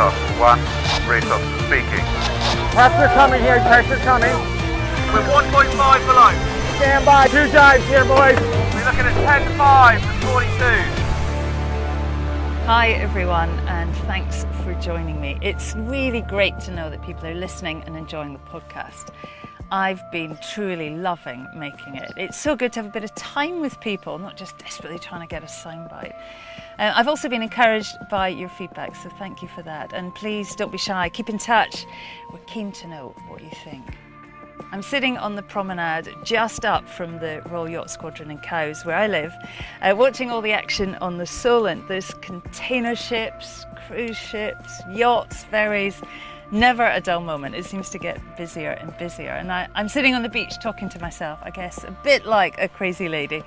takeoff. 1, race officer speaking. Pressure coming here, pressure coming. We're 1.5 below. Stand by, 2 dives here, boys. We're looking at 10.5 to 42. Hi everyone, and thanks for joining me. It's really great to know that people are listening and enjoying the podcast. I've been truly loving making it. It's so good to have a bit of time with people, not just desperately trying to get a soundbite. I've also been encouraged by your feedback, so thank you for that. And please don't be shy, keep in touch. We're keen to know what you think. I'm sitting on the promenade just up from the Royal Yacht Squadron in Cowes, where I live, watching all the action on the Solent. There's container ships, cruise ships, yachts, ferries, never a dull moment. It seems to get busier and busier. And I'm sitting on the beach talking to myself, I guess, a bit like a crazy lady.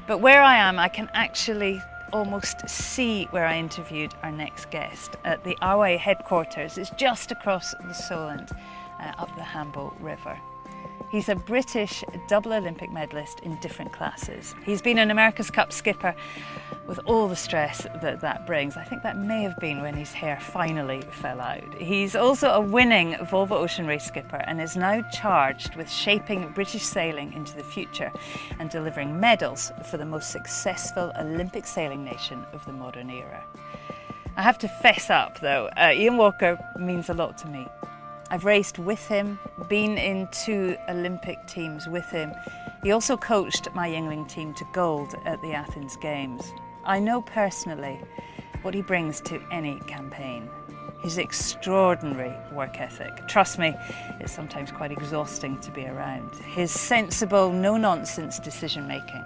But where I am, I can actually almost see where I interviewed our next guest at the RWA headquarters. It's just across the Solent, up the Hamble River. He's a British double Olympic medalist in different classes. He's been an America's Cup skipper with all the stress that brings. I think that may have been when his hair finally fell out. He's also a winning Volvo Ocean Race skipper and is now charged with shaping British sailing into the future and delivering medals for the most successful Olympic sailing nation of the modern era. I have to fess up though, Ian Walker means a lot to me. I've raced with him, been in 2 Olympic teams with him. He also coached my Yngling team to gold at the Athens Games. I know personally what he brings to any campaign. His extraordinary work ethic. Trust me, it's sometimes quite exhausting to be around. His sensible, no-nonsense decision-making.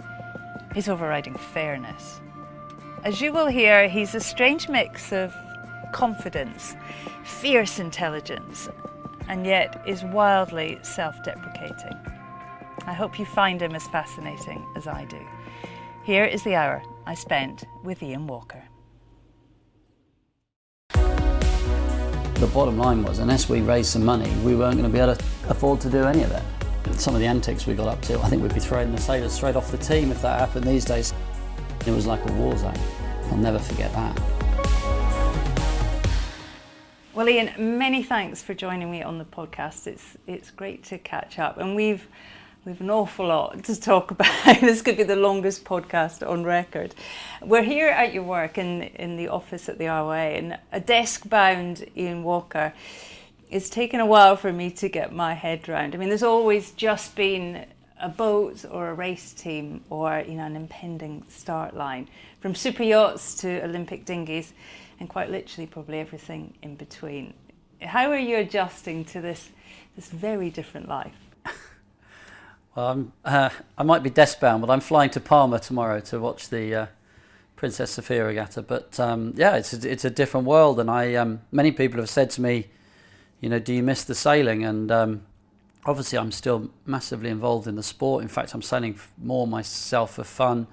His overriding fairness. As you will hear, he's a strange mix of confidence, fierce intelligence, and yet is wildly self-deprecating. I hope you find him as fascinating as I do. Here is the hour I spent with Ian Walker. The bottom line was, unless we raised some money, we weren't going to be able to afford to do any of it. Some of the antics we got up to, I think we'd be throwing the sailors straight off the team if that happened these days. It was like a war zone. I'll never forget that. Well, Ian, many thanks for joining me on the podcast. It's great to catch up, and we've an awful lot to talk about. This could be the longest podcast on record. We're here at your work in the office at the RWA, and a desk-bound Ian Walker. It's taken a while for me to get my head round. I mean, there's always just been a boat or a race team or an impending start line, from super yachts to Olympic dinghies, and quite literally probably everything in between. How are you adjusting to this very different life? Well, I might be desk-bound, but I'm flying to Palma tomorrow to watch the Princess Sophia regatta. But it's a different world, and many people have said to me, do you miss the sailing? And obviously, I'm still massively involved in the sport. In fact, I'm sailing more myself for fun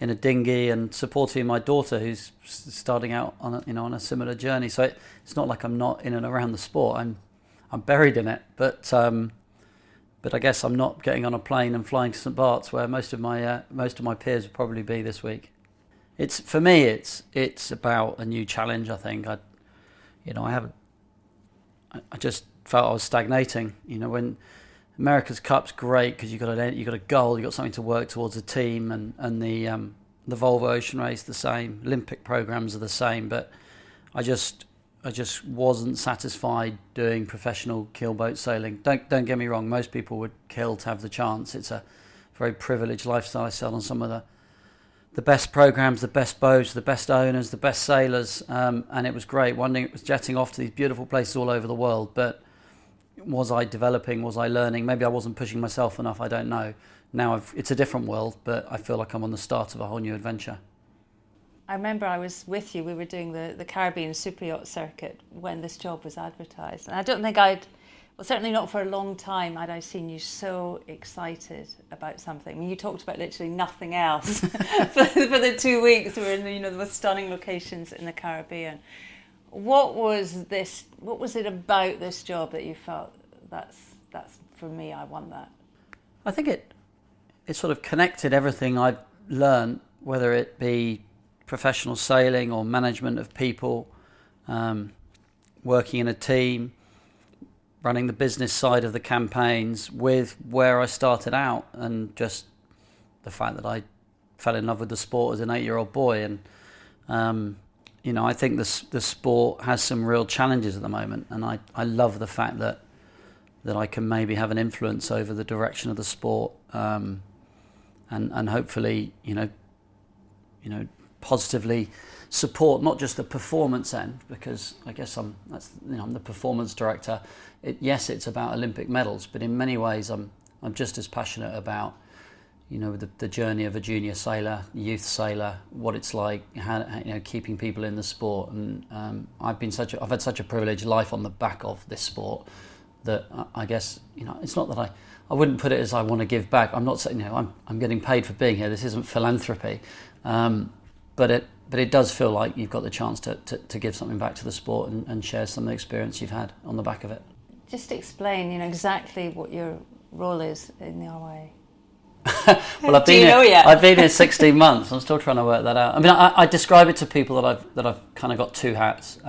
in a dinghy and supporting my daughter who's starting out on a similar journey. So it's not like I'm not in and around the sport. I'm buried in it, but I guess I'm not getting on a plane and flying to St Bart's where most of my peers will probably be this week. For me it's about a new challenge. I think I just felt I was stagnating. When America's Cup's great because you got a goal, you got something to work towards a team, and the Volvo Ocean Race the same, Olympic programs are the same, but I just wasn't satisfied doing professional keelboat sailing. Don't get me wrong, most people would kill to have the chance. It's a very privileged lifestyle. I sailed on some of the best programs, the best boats, the best owners, the best sailors, and it was great. One thing, it was jetting off to these beautiful places all over the world, but was I developing? Was I learning? Maybe I wasn't pushing myself enough, I don't know. Now it's a different world, but I feel like I'm on the start of a whole new adventure. I remember I was with you, we were doing the Caribbean super yacht circuit when this job was advertised. And I don't think certainly not for a long time had I seen you so excited about something. I mean, you talked about literally nothing else for the 2 weeks. We were in the most stunning locations in the Caribbean. What was it about this job that you felt that's for me, I want that? I think it sort of connected everything I've learned, whether it be professional sailing or management of people, working in a team, running the business side of the campaigns with where I started out, and just the fact that I fell in love with the sport as an 8-year-old boy. And I think the sport has some real challenges at the moment, and I love the fact that I can maybe have an influence over the direction of the sport, and hopefully positively support not just the performance end, because I guess I'm the performance director. Yes, it's about Olympic medals, but in many ways I'm just as passionate about the journey of a junior sailor, youth sailor, what it's like, how keeping people in the sport. And I've had such a privileged life on the back of this sport that I guess it's not that I wouldn't put it as I want to give back. I'm not saying I'm getting paid for being here. This isn't philanthropy, but it does feel like you've got the chance to give something back to the sport and share some of the experience you've had on the back of it. Just explain, exactly what your role is in the RYA. Well, I've been here 16 months. I'm still trying to work that out. I mean, I describe it to people that I've kind of got two hats.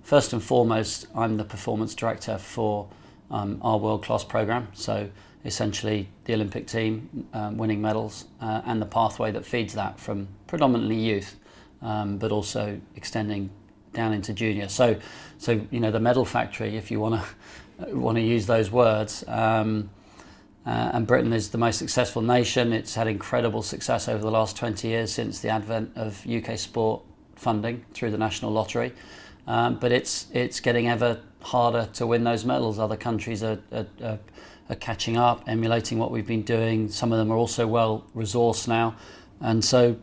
First and foremost, I'm the performance director for our world-class program. So essentially, the Olympic team winning medals and the pathway that feeds that from predominantly youth, but also extending down into junior. So the medal factory, if you want to use those words. And Britain is the most successful nation. It's had incredible success over the last 20 years since the advent of UK sport funding through the National Lottery. But it's getting ever harder to win those medals. Other countries are catching up, emulating what we've been doing. Some of them are also well resourced now. And so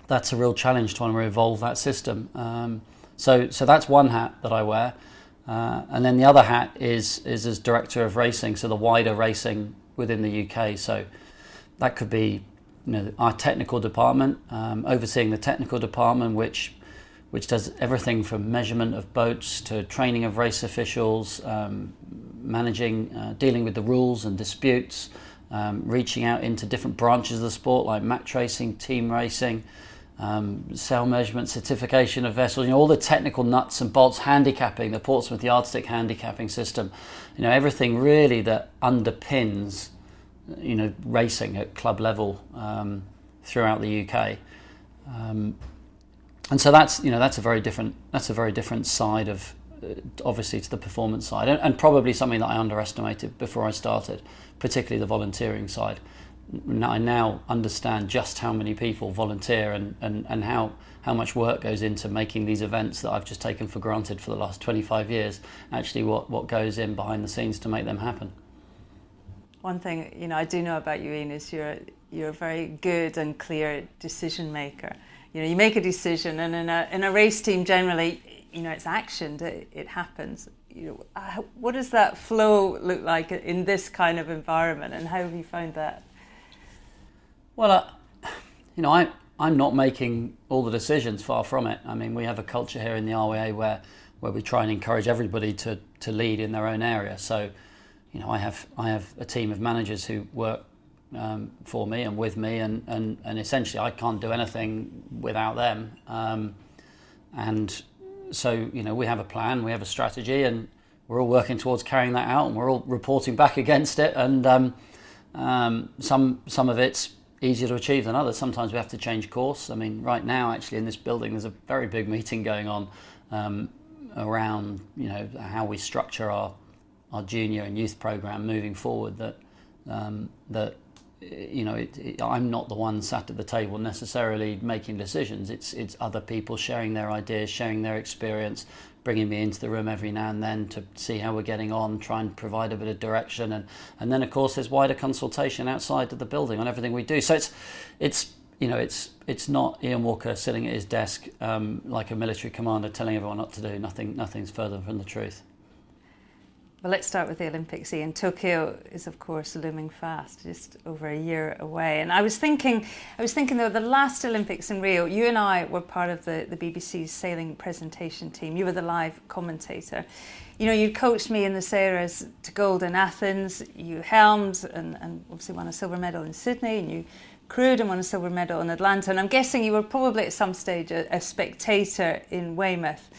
that's a real challenge trying to evolve that system. So that's one hat that I wear. And then the other hat is as director of racing, so the wider racing within the UK. So that could be our technical department, overseeing the technical department, which does everything from measurement of boats to training of race officials, managing, dealing with the rules and disputes, reaching out into different branches of the sport like match racing, team racing, sail measurement, certification of vessels, all the technical nuts and bolts, handicapping, the Portsmouth Yardstick handicapping system, everything really that underpins, racing at club level throughout the UK. And so that's a very different side of, obviously, to the performance side, and probably something that I underestimated before I started, particularly the volunteering side. I now understand just how many people volunteer and how much work goes into making these events that I've just taken for granted for the last 25 years, actually what goes in behind the scenes to make them happen. One thing I do know about you, Ian, is you're a very good and clear decision maker. You make a decision, and in a race team generally, it's actioned, it happens. What does that flow look like in this kind of environment, and how have you found that? Well, I'm not making all the decisions, far from it. I mean, we have a culture here in the RYA where we try and encourage everybody to lead in their own area. So, I have a team of managers who work for me and with me, and essentially I can't do anything without them. And so, we have a plan, we have a strategy, and we're all working towards carrying that out, and we're all reporting back against it. And some of it's easier to achieve than others. Sometimes we have to change course. I mean, right now, actually, in this building, there's a very big meeting going on around, how we structure our junior and youth program moving forward. I'm not the one sat at the table necessarily making decisions. It's other people sharing their ideas, sharing their experience, bringing me into the room every now and then to see how we're getting on, try and provide a bit of direction, and then of course there's wider consultation outside of the building on everything we do. So it's not Ian Walker sitting at his desk like a military commander telling everyone what to do. Nothing's further from the truth. Well, let's start with the Olympics, Ian. Tokyo is, of course, looming fast, just over a year away. And I was thinking though, the last Olympics in Rio, you and I were part of the BBC's sailing presentation team. You were the live commentator. You coached me in the sailors to gold in Athens. You helmed and obviously won a silver medal in Sydney, and you crewed and won a silver medal in Atlanta. And I'm guessing you were probably at some stage a spectator in Weymouth.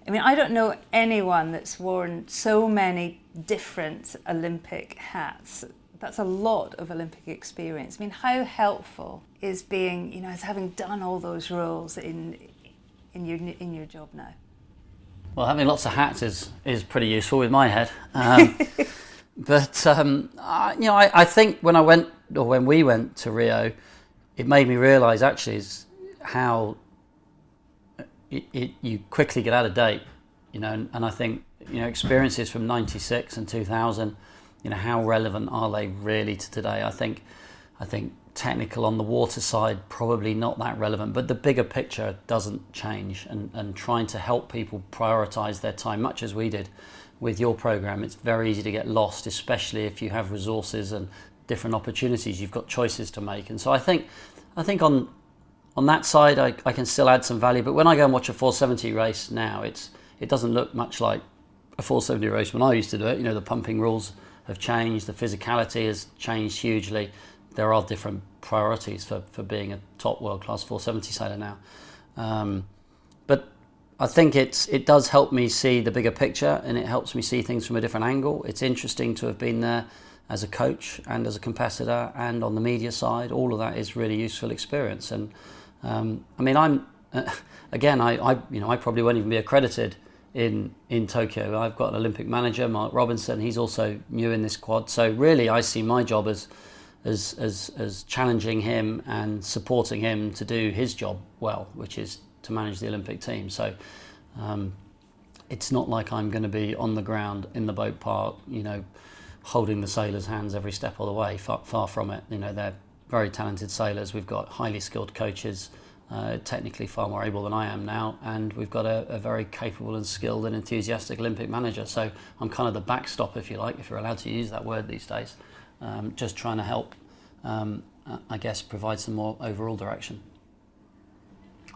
I mean, I don't know anyone that's worn so many different Olympic hats. That's a lot of Olympic experience. I mean, how helpful is being, as having done all those roles in your job now? Well, having lots of hats is pretty useful with my head. But I think when we went to Rio, it made me realise actually is how you quickly get out of date, and I think experiences from '96 and 2000, how relevant are they really to today? I think technical on the water side probably not that relevant, but the bigger picture doesn't change, and trying to help people prioritise their time, much as we did with your program. It's very easy to get lost, especially if you have resources and different opportunities. You've got choices to make, and so I think on that side I can still add some value. But when I go and watch a 470 race now, it doesn't look much like a 470 race when I used to do it. The pumping rules have changed, the physicality has changed hugely. There are different priorities for being a top world-class 470 sailor now. But I think it does help me see the bigger picture, and it helps me see things from a different angle. It's interesting to have been there as a coach and as a competitor and on the media side. All of that is really useful experience. And I'm again, I probably won't even be accredited in Tokyo. I've got an Olympic manager, Mark Robinson. He's also new in this quad. So really, I see my job as challenging him and supporting him to do his job well, which is to manage the Olympic team. So it's not like I'm going to be on the ground in the boat park, holding the sailors' hands every step of the way. Far from it. They're very talented sailors. We've got highly skilled coaches, technically far more able than I am now, and we've got a very capable and skilled and enthusiastic Olympic manager. So I'm kind of the backstop, if you like, if you're allowed to use that word these days, just trying to help, I guess, provide some more overall direction.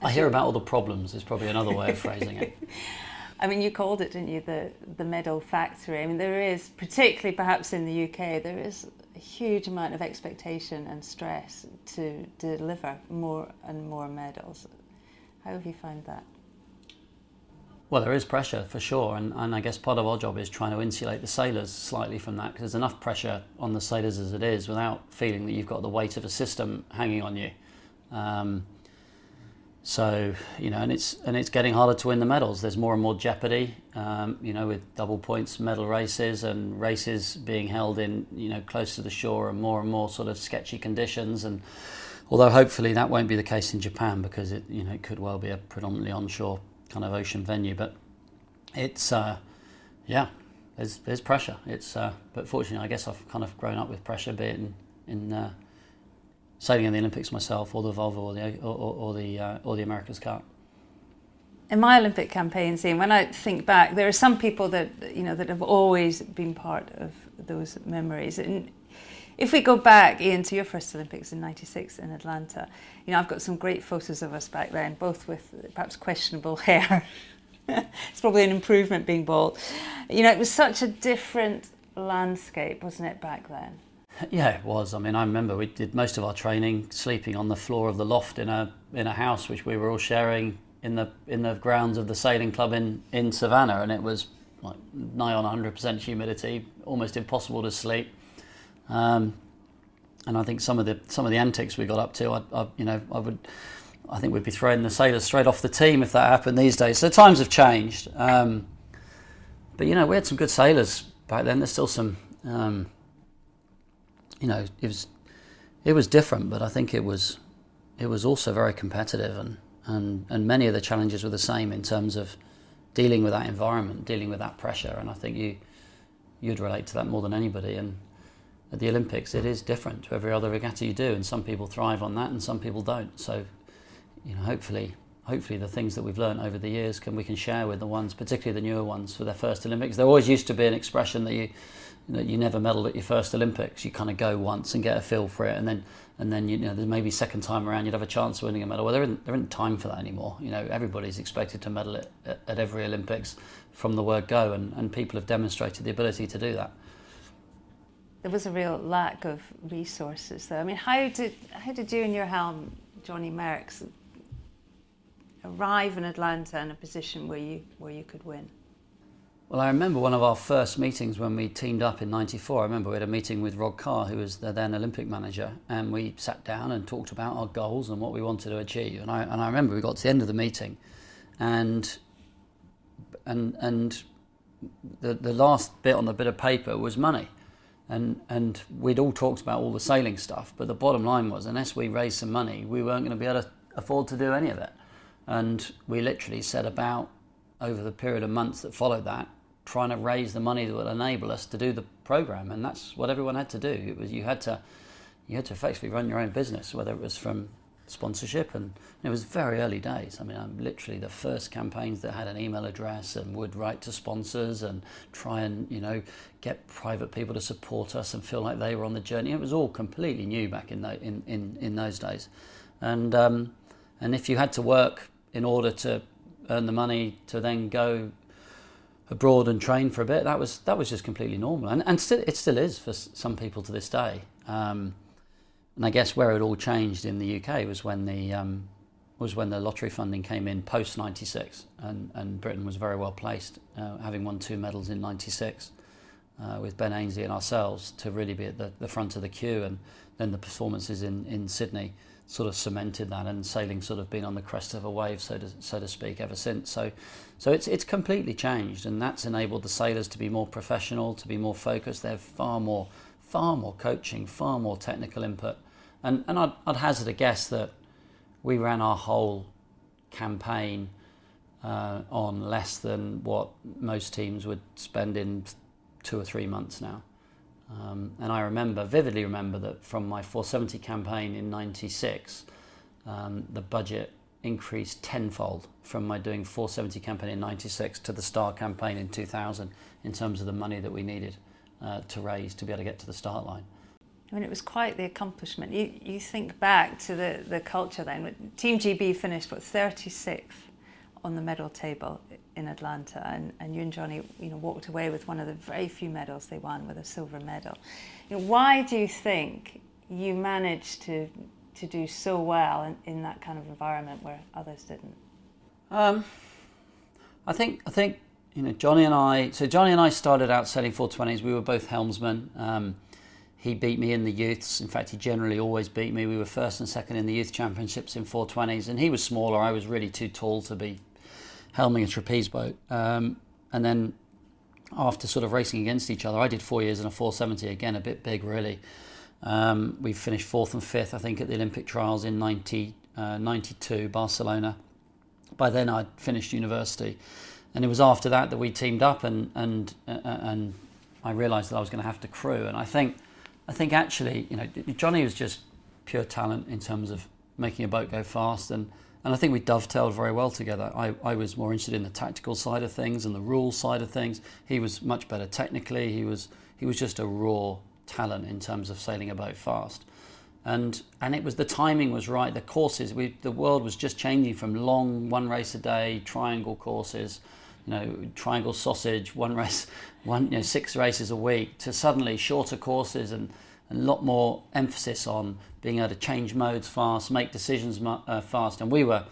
I hear about all the problems is probably another way of phrasing it. I mean, you called it, didn't you, the medal factory. I mean, there is, particularly perhaps in the UK, there is a huge amount of expectation and stress to deliver more and more medals. How have you found that? Well, there is pressure for sure, and I guess part of our job is trying to insulate the sailors slightly from that, because there's enough pressure on the sailors as it is without feeling that you've got the weight of a system hanging on you. So, and it's getting harder to win the medals. There's more and more jeopardy, with double points medal races and races being held in, close to the shore and more sort of sketchy conditions. And although hopefully that won't be the case in Japan, because it could well be a predominantly onshore kind of ocean venue. But it's, there's pressure. But fortunately, I guess I've kind of grown up with pressure, be it in sailing in the Olympics myself, or the Volvo, or the America's Cup. In my Olympic campaign scene, when I think back, there are some people that that have always been part of those memories. And if we go back, Ian, to your first Olympics in '96 in Atlanta, I've got some great photos of us back then, both with perhaps questionable hair. It's probably an improvement being bald. It was such a different landscape, wasn't it, back then? Yeah, it was. I mean, I remember we did most of our training sleeping on the floor of the loft in a house which we were all sharing in the grounds of the sailing club in Savannah, and it was like nigh on 100% humidity, almost impossible to sleep. And I think some of the antics we got up to, I think we'd be throwing the sailors straight off the team if that happened these days. So times have changed. But we had some good sailors back then. There's still some. It was different, but I think it was also very competitive, and many of the challenges were the same in terms of dealing with that environment, dealing with that pressure, and I think you'd relate to that more than anybody. And at the Olympics, it is different to every other regatta you do, and some people thrive on that and some people don't. So, hopefully the things that we've learned over the years we can share with the ones, particularly the newer ones, for their first Olympics. There always used to be an expression that you never medalled at your first Olympics. You kind of go once and get a feel for it, and then there's maybe second time around you'd have a chance of winning a medal. Well, there isn't time for that anymore. Everybody's expected to medal at every Olympics from the word go, and people have demonstrated the ability to do that. There was a real lack of resources, though. I mean, how did you and your helm, Johnny Merckx, arrive in Atlanta in a position where you could win? Well, I remember one of our first meetings when we teamed up in '94. I remember we had a meeting with Rod Carr, who was the then Olympic manager, and we sat down and talked about our goals and what we wanted to achieve. And I remember we got to the end of the meeting, and the last bit on the bit of paper was money. And we'd all talked about all the sailing stuff, but the bottom line was, unless we raised some money, we weren't going to be able to afford to do any of it. And we literally set about, over the period of months that followed that, trying to raise the money that would enable us to do the program. And that's what everyone had to do. It was you had to effectively run your own business, whether it was from sponsorship, and it was very early days. I mean, I'm literally the first campaigns that had an email address and would write to sponsors and try and get private people to support us and feel like they were on the journey. It was all completely new back in those days, and if you had to work in order to earn the money to then go abroad and train for a bit, that was just completely normal, and still, it still is for some people to this day. And I guess where it all changed in the UK was when the lottery funding came in post '96, and Britain was very well placed, having won 2 medals in '96 with Ben Ainsley and ourselves, to really be at the front of the queue. And then the performances in Sydney sort of cemented that, and sailing sort of been on the crest of a wave, so to speak, ever since. So it's completely changed, and that's enabled the sailors to be more professional, to be more focused. They have far more coaching, far more technical input, and I'd hazard a guess that we ran our whole campaign on less than what most teams would spend in 2 or 3 months now. And I vividly remember that from my 470 campaign in '96, the budget increased tenfold from my doing 470 campaign in '96 to the Star campaign in 2000 in terms of the money that we needed to raise to be able to get to the start line. I mean, it was quite the accomplishment. You think back to the culture then. Team GB finished 36th on the medal table in Atlanta, and you and Johnny walked away with one of the very few medals they won, with a silver medal. Why do you think you managed to do so well in that kind of environment where others didn't? I think Johnny and I started out sailing 420s. We were both helmsmen. He beat me in the youths. In fact, he generally always beat me. We were first and second in the youth championships in 420s, and he was smaller. I was really too tall to be helming a trapeze boat. And then after sort of racing against each other, I did 4 years in a 470, again a bit big really. We finished 4th and 5th, I think, at the Olympic trials in 92, Barcelona. By then I'd finished university, and it was after that we teamed up, and I realised that I was going to have to crew. And I think actually, Johnny was just pure talent in terms of making a boat go fast, and I think we dovetailed very well together. I was more interested in the tactical side of things and the rules side of things. He was much better technically. He was just a raw talent in terms of sailing a boat fast, and the timing was right. The courses, the world was just changing from long 1 race a day triangle courses, triangle sausage, 1 race, 6 races a week, to suddenly shorter courses and a lot more emphasis on being able to change modes fast, make decisions fast. And we were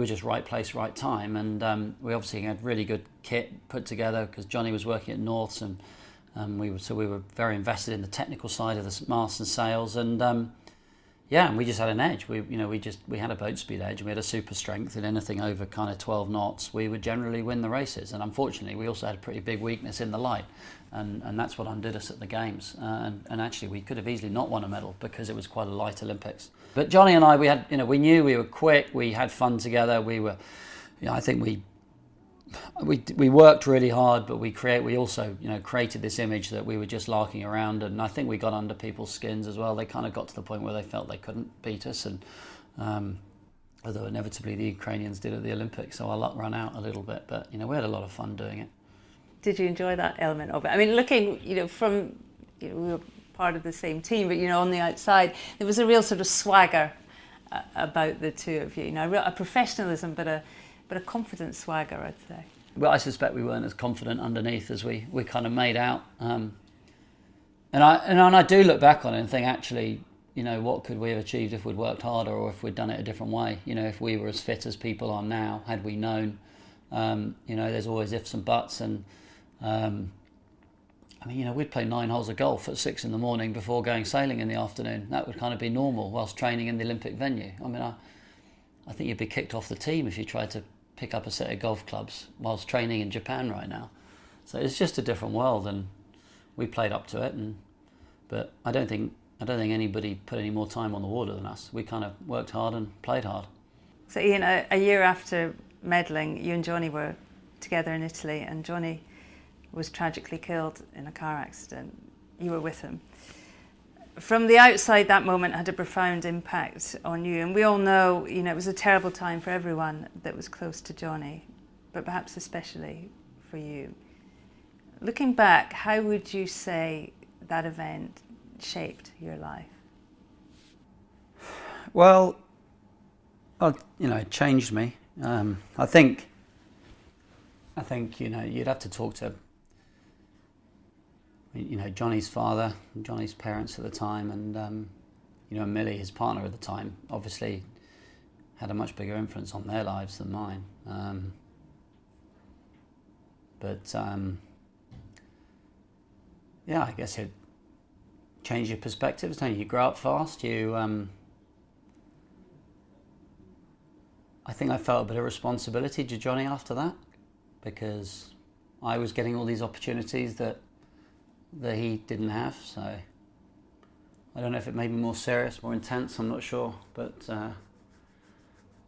just right place, right time. And we obviously had really good kit put together because Johnny was working at Norths, and we were very invested in the technical side of the masts and sails. And and we just had an edge. We had a boat speed edge, and we had a super strength. And anything over kind of 12 knots, we would generally win the races. And unfortunately, we also had a pretty big weakness in the light, and that's what undid us at the games. And actually, we could have easily not won a medal because it was quite a light Olympics. But Johnny and I, we knew we were quick. We had fun together. We were, I think we worked really hard, but we also created this image that we were just larking around, and I think we got under people's skins as well. They kind of got to the point where they felt they couldn't beat us, and although inevitably the Ukrainians did at the Olympics, so our luck ran out a little bit. But we had a lot of fun doing it. Did you enjoy that element of it? I mean, looking from we were part of the same team, but on the outside there was a real sort of swagger about the two of you. A professionalism, but a confident swagger, I'd say. Well, I suspect we weren't as confident underneath as we kind of made out. And I do look back on it and think, actually, what could we have achieved if we'd worked harder or if we'd done it a different way? If we were as fit as people are now, had we known, there's always ifs and buts. And, we'd play 9 holes of golf at 6 a.m. before going sailing in the afternoon. That would kind of be normal whilst training in the Olympic venue. I think you'd be kicked off the team if you tried to pick up a set of golf clubs whilst training in Japan right now. So it's just a different world, and we played up to it. But I don't think anybody put any more time on the water than us. We kind of worked hard and played hard. So Ian, a year after medalling, you and Johnny were together in Italy, and Johnny was tragically killed in a car accident. You were with him. From the outside, that moment had a profound impact on you, and we all know, it was a terrible time for everyone that was close to Johnny, but perhaps especially for you. Looking back, how would you say that event shaped your life? Well, it changed me. I think you'd have to talk to Johnny's father, Johnny's parents at the time, and Millie, his partner at the time, obviously had a much bigger influence on their lives than mine. I guess it changed your perspectives. You grow up fast. I think I felt a bit of responsibility to Johnny after that, because I was getting all these opportunities that he didn't have. So I don't know if it made me more serious, more intense, I'm not sure. But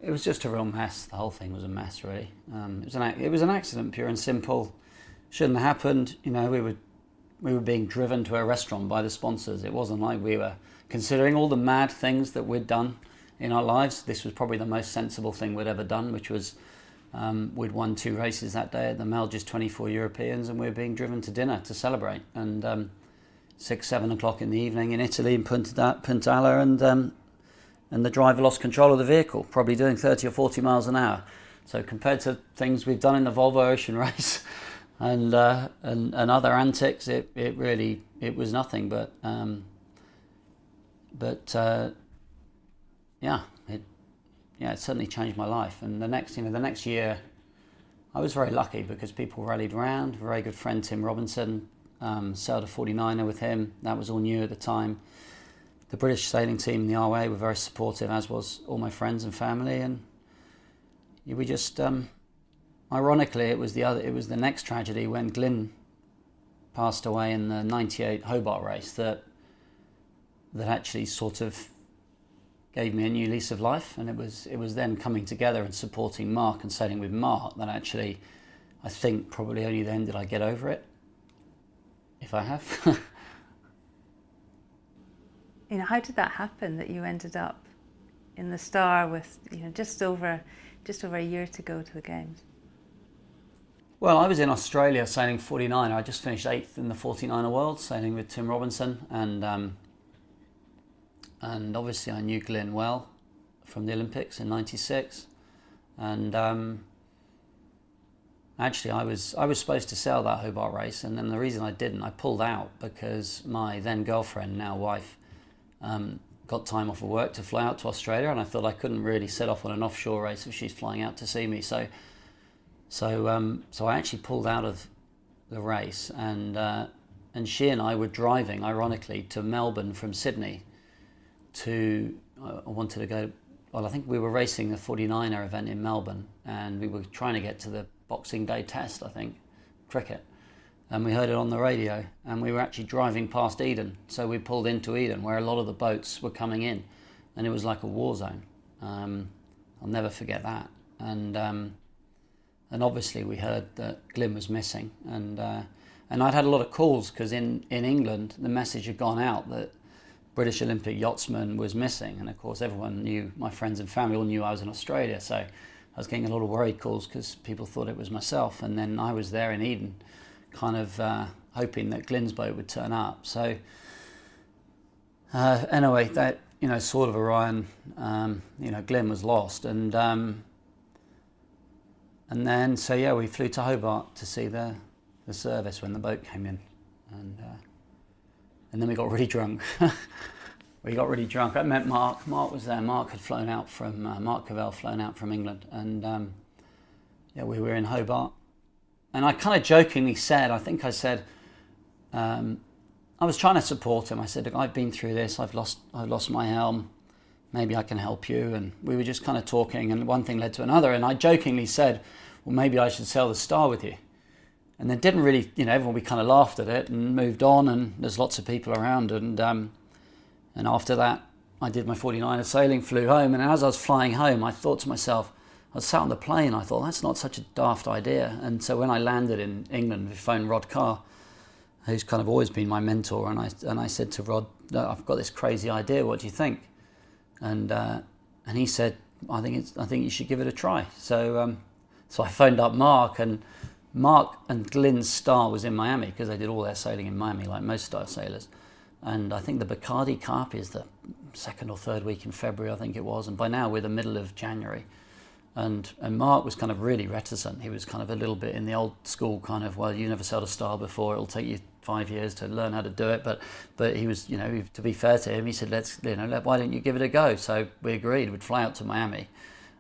it was just a real mess. The whole thing was a mess, really. It was an accident, pure and simple. Shouldn't have happened. We were being driven to a restaurant by the sponsors. It wasn't like we were considering all the mad things that we'd done in our lives. This was probably the most sensible thing we'd ever done, which was we'd won 2 races that day at the Melges 24 Europeans, and we were being driven to dinner to celebrate. And 6, 7 o'clock in the evening in Italy, in Puntala, and the driver lost control of the vehicle, probably doing 30 or 40 miles an hour. So compared to things we've done in the Volvo Ocean Race and other antics, it was nothing. But it certainly changed my life. And the next year, I was very lucky because people rallied around. A very good friend, Tim Robinson, sailed a 49er with him. That was all new at the time. The British sailing team in the RWA were very supportive, as was all my friends and family. And we just, ironically, it was the next tragedy when Glyn passed away in the '98 Hobart race that actually sort of gave me a new lease of life. And it was then coming together and supporting Mark and sailing with Mark that actually, I think probably only then did I get over it, if I have. How did that happen that you ended up in the Star with just over a year to go to the Games? Well, I was in Australia sailing 49er. I just finished 8th in the 49er world, sailing with Tim Robinson, and obviously I knew Glyn well from the Olympics in '96, and actually I was supposed to sail that Hobart race, and then the reason I didn't, I pulled out because my then girlfriend, now wife, got time off of work to fly out to Australia, and I thought I couldn't really set off on an offshore race if she's flying out to see me. So I actually pulled out of the race, and she and I were driving, ironically, to Melbourne from Sydney. I wanted to go. Well, I think we were racing the 49er event in Melbourne, and we were trying to get to the Boxing Day Test, I think, cricket. And we heard it on the radio, and we were actually driving past Eden. So we pulled into Eden, where a lot of the boats were coming in, and it was like a war zone. I'll never forget that. And obviously we heard that Glyn was missing, and I'd had a lot of calls because in England the message had gone out that British Olympic yachtsman was missing, and of course everyone knew, my friends and family all knew I was in Australia, so I was getting a lot of worried calls because people thought it was myself, and then I was there in Eden, kind of hoping that Glyn's boat would turn up. So anyway, that sort of Orion, Glyn was lost, and then we flew to Hobart to see the service when the boat came in, and then we got really drunk. We got really drunk. I met Mark. Mark was there. Mark had flown out from Mark Cavell flown out from England, and we were in Hobart. And I kind of jokingly said, I was trying to support him. I said, look, I've been through this. I've lost my helm. Maybe I can help you. And we were just kind of talking, and one thing led to another. And I jokingly said, well, maybe I should sail the Star with you. And then didn't really, everyone, we kind of laughed at it and moved on. And there's lots of people around. And after that, I did my 49er sailing, flew home. And as I was flying home, I thought to myself, I was sat on the plane. I thought, that's not such a daft idea. And so when I landed in England, we phoned Rod Carr, who's kind of always been my mentor, and I said to Rod, I've got this crazy idea. What do you think? And he said, I think you should give it a try. So I phoned up Mark and Glynn's Star was in Miami because they did all their sailing in Miami, like most Star sailors. And I think the Bacardi Cup is the second or third week in February, I think it was. And by now we're the middle of January. And Mark was kind of really reticent. He was kind of a little bit in the old school kind of, well, you never sailed a Star before. It'll take you 5 years to learn how to do it. But he was, to be fair to him, he said, why don't you give it a go? So we agreed. We'd fly out to Miami,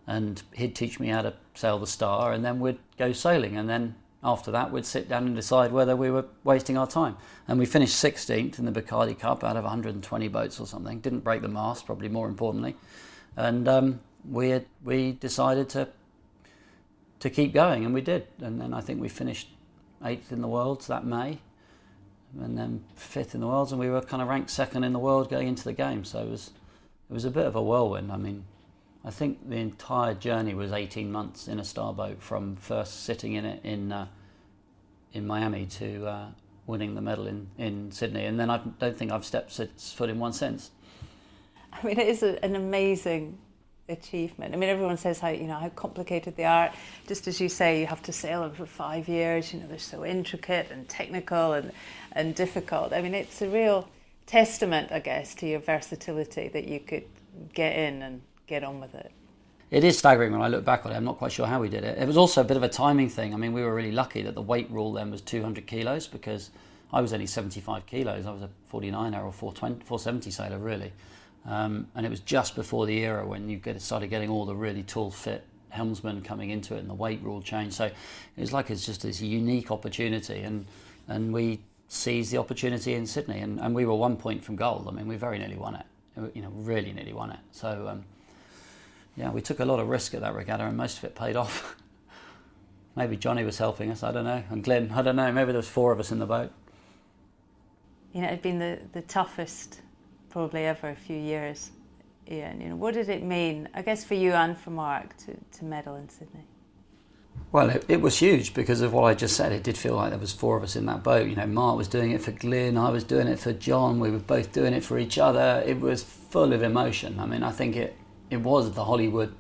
and he'd teach me how to sail the Star, and then we'd go sailing. And then after that, we'd sit down and decide whether we were wasting our time. And we finished 16th in the Bacardi Cup out of 120 boats or something. Didn't break the mast, probably more importantly. And we decided to keep going, and we did. And then I think we finished 8th in the world that May, and then 5th in the world, and we were kind of ranked 2nd in the world going into the game. So it was a bit of a whirlwind. I mean, I think the entire journey was 18 months in a Star boat, from first sitting in it in Miami to winning the medal in Sydney, and then I don't think I've stepped foot in one since. I mean, it is an amazing achievement. I mean, everyone says how complicated they are. Just as you say, you have to sail them for 5 years. They're so intricate and technical and difficult. I mean, it's a real testament, I guess, to your versatility that you could get in and get on with it. It is staggering when I look back on it. I'm not quite sure how we did it. It was also a bit of a timing thing. I mean, we were really lucky that the weight rule then was 200 kilos, because I was only 75 kilos. I was a 49er or 470 sailor, really. And it was just before the era when you started getting all the really tall, fit helmsmen coming into it, and the weight rule changed. So it's just this unique opportunity, and we seized the opportunity in Sydney, and we were 1 point from gold. I mean, we very nearly won it. Really nearly won it. So we took a lot of risk at that regatta, and most of it paid off. Maybe Johnny was helping us, I don't know, and Glenn, I don't know. Maybe there was 4 of us in the boat. It'd been the toughest probably ever a few years. Ian, what did it mean, I guess, for you and for Mark to medal in Sydney? Well, it was huge because of what I just said. It did feel like there was 4 of us in that boat. Mark was doing it for Glyn, I was doing it for John, we were both doing it for each other. It was full of emotion. I mean, I think it was the Hollywood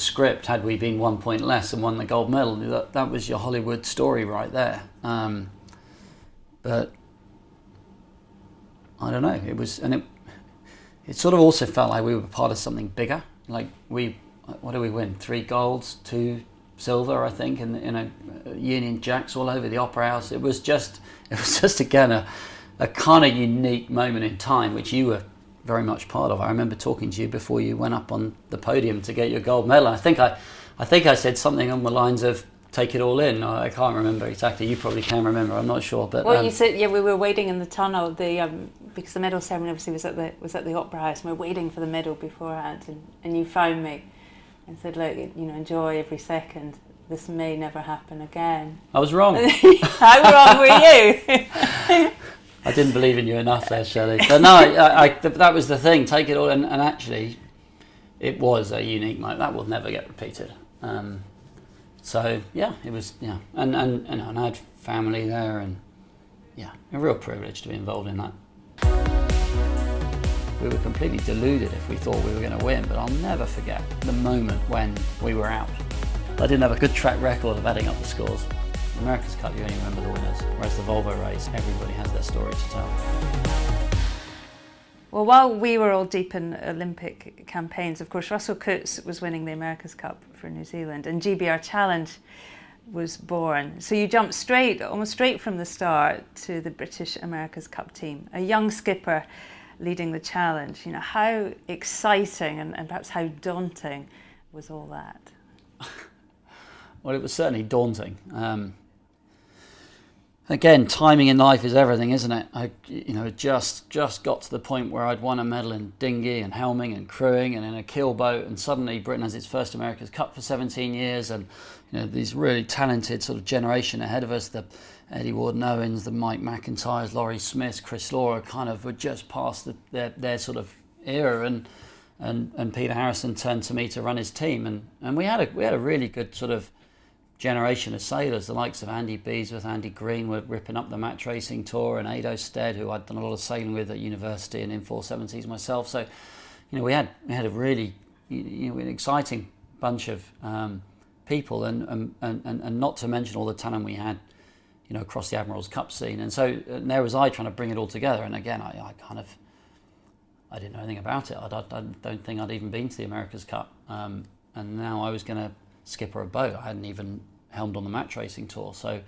script. Had we been 1 point less and won the gold medal, that was your Hollywood story right there. But I don't know, it sort of also felt like we were part of something bigger. Like what did we win? 3 golds, 2 silver, I think, and Union Jacks all over the Opera House. It was just again a kind of unique moment in time, which you were very much part of. I remember talking to you before you went up on the podium to get your gold medal. I think I said something on the lines of "take it all in." I can't remember exactly. You probably can remember. I'm not sure. But you said, we were waiting in the tunnel. Because the medal ceremony obviously was at the Opera House, and we were waiting for the medal beforehand. And you phoned me and said, "Look, enjoy every second. This may never happen again." I was wrong. How wrong were you? I didn't believe in you enough there, Shelley. But no, that was the thing. Take it all, and actually, it was a unique moment that will never get repeated. So it was, and I had family there, and a real privilege to be involved in that. We were completely deluded if we thought we were going to win, but I'll never forget the moment when we were out. I didn't have a good track record of adding up the scores. America's Cup, you only remember the winners, whereas the Volvo race, everybody has their story to tell. Well, while we were all deep in Olympic campaigns, of course, Russell Coutts was winning the America's Cup for New Zealand, and GBR Challenge was born. So you jumped almost straight from the start to the British America's Cup team. A young skipper leading the challenge. You know, how exciting and perhaps how daunting was all that? Well, it was certainly daunting. Again, timing in life is everything, isn't it? I just got to the point where I'd won a medal in dinghy and helming and crewing and in a keel boat, and suddenly Britain has its first America's Cup for 17 years, and these really talented sort of generation ahead of us, the Eddie Warden-Owens, the Mike McIntyres, Laurie Smiths, Chris Laura, kind of were just past their sort of era, and Peter Harrison turned to me to run his team, and we had a really good sort of generation of sailors, the likes of Andy Beesworth, Andy Green were ripping up the match racing tour, and Ado Stead, who I'd done a lot of sailing with at university and in 470s myself. So, we had a really an exciting bunch of people, and not to mention all the talent we had, across the Admiral's Cup scene. And so there was I trying to bring it all together. And again, I didn't know anything about it. I don't think I'd even been to the America's Cup. And now I was going to skipper a boat. I hadn't even helmed on the match racing tour. So,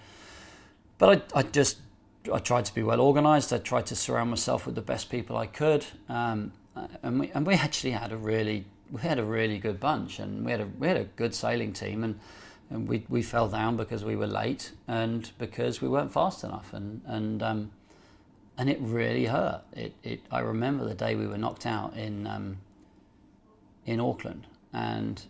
but I tried to be well organised. I tried to surround myself with the best people I could, and we actually had a really good bunch, and we had a good sailing team, and we fell down because we were late and because we weren't fast enough, and it really hurt. I remember the day we were knocked out in Auckland, and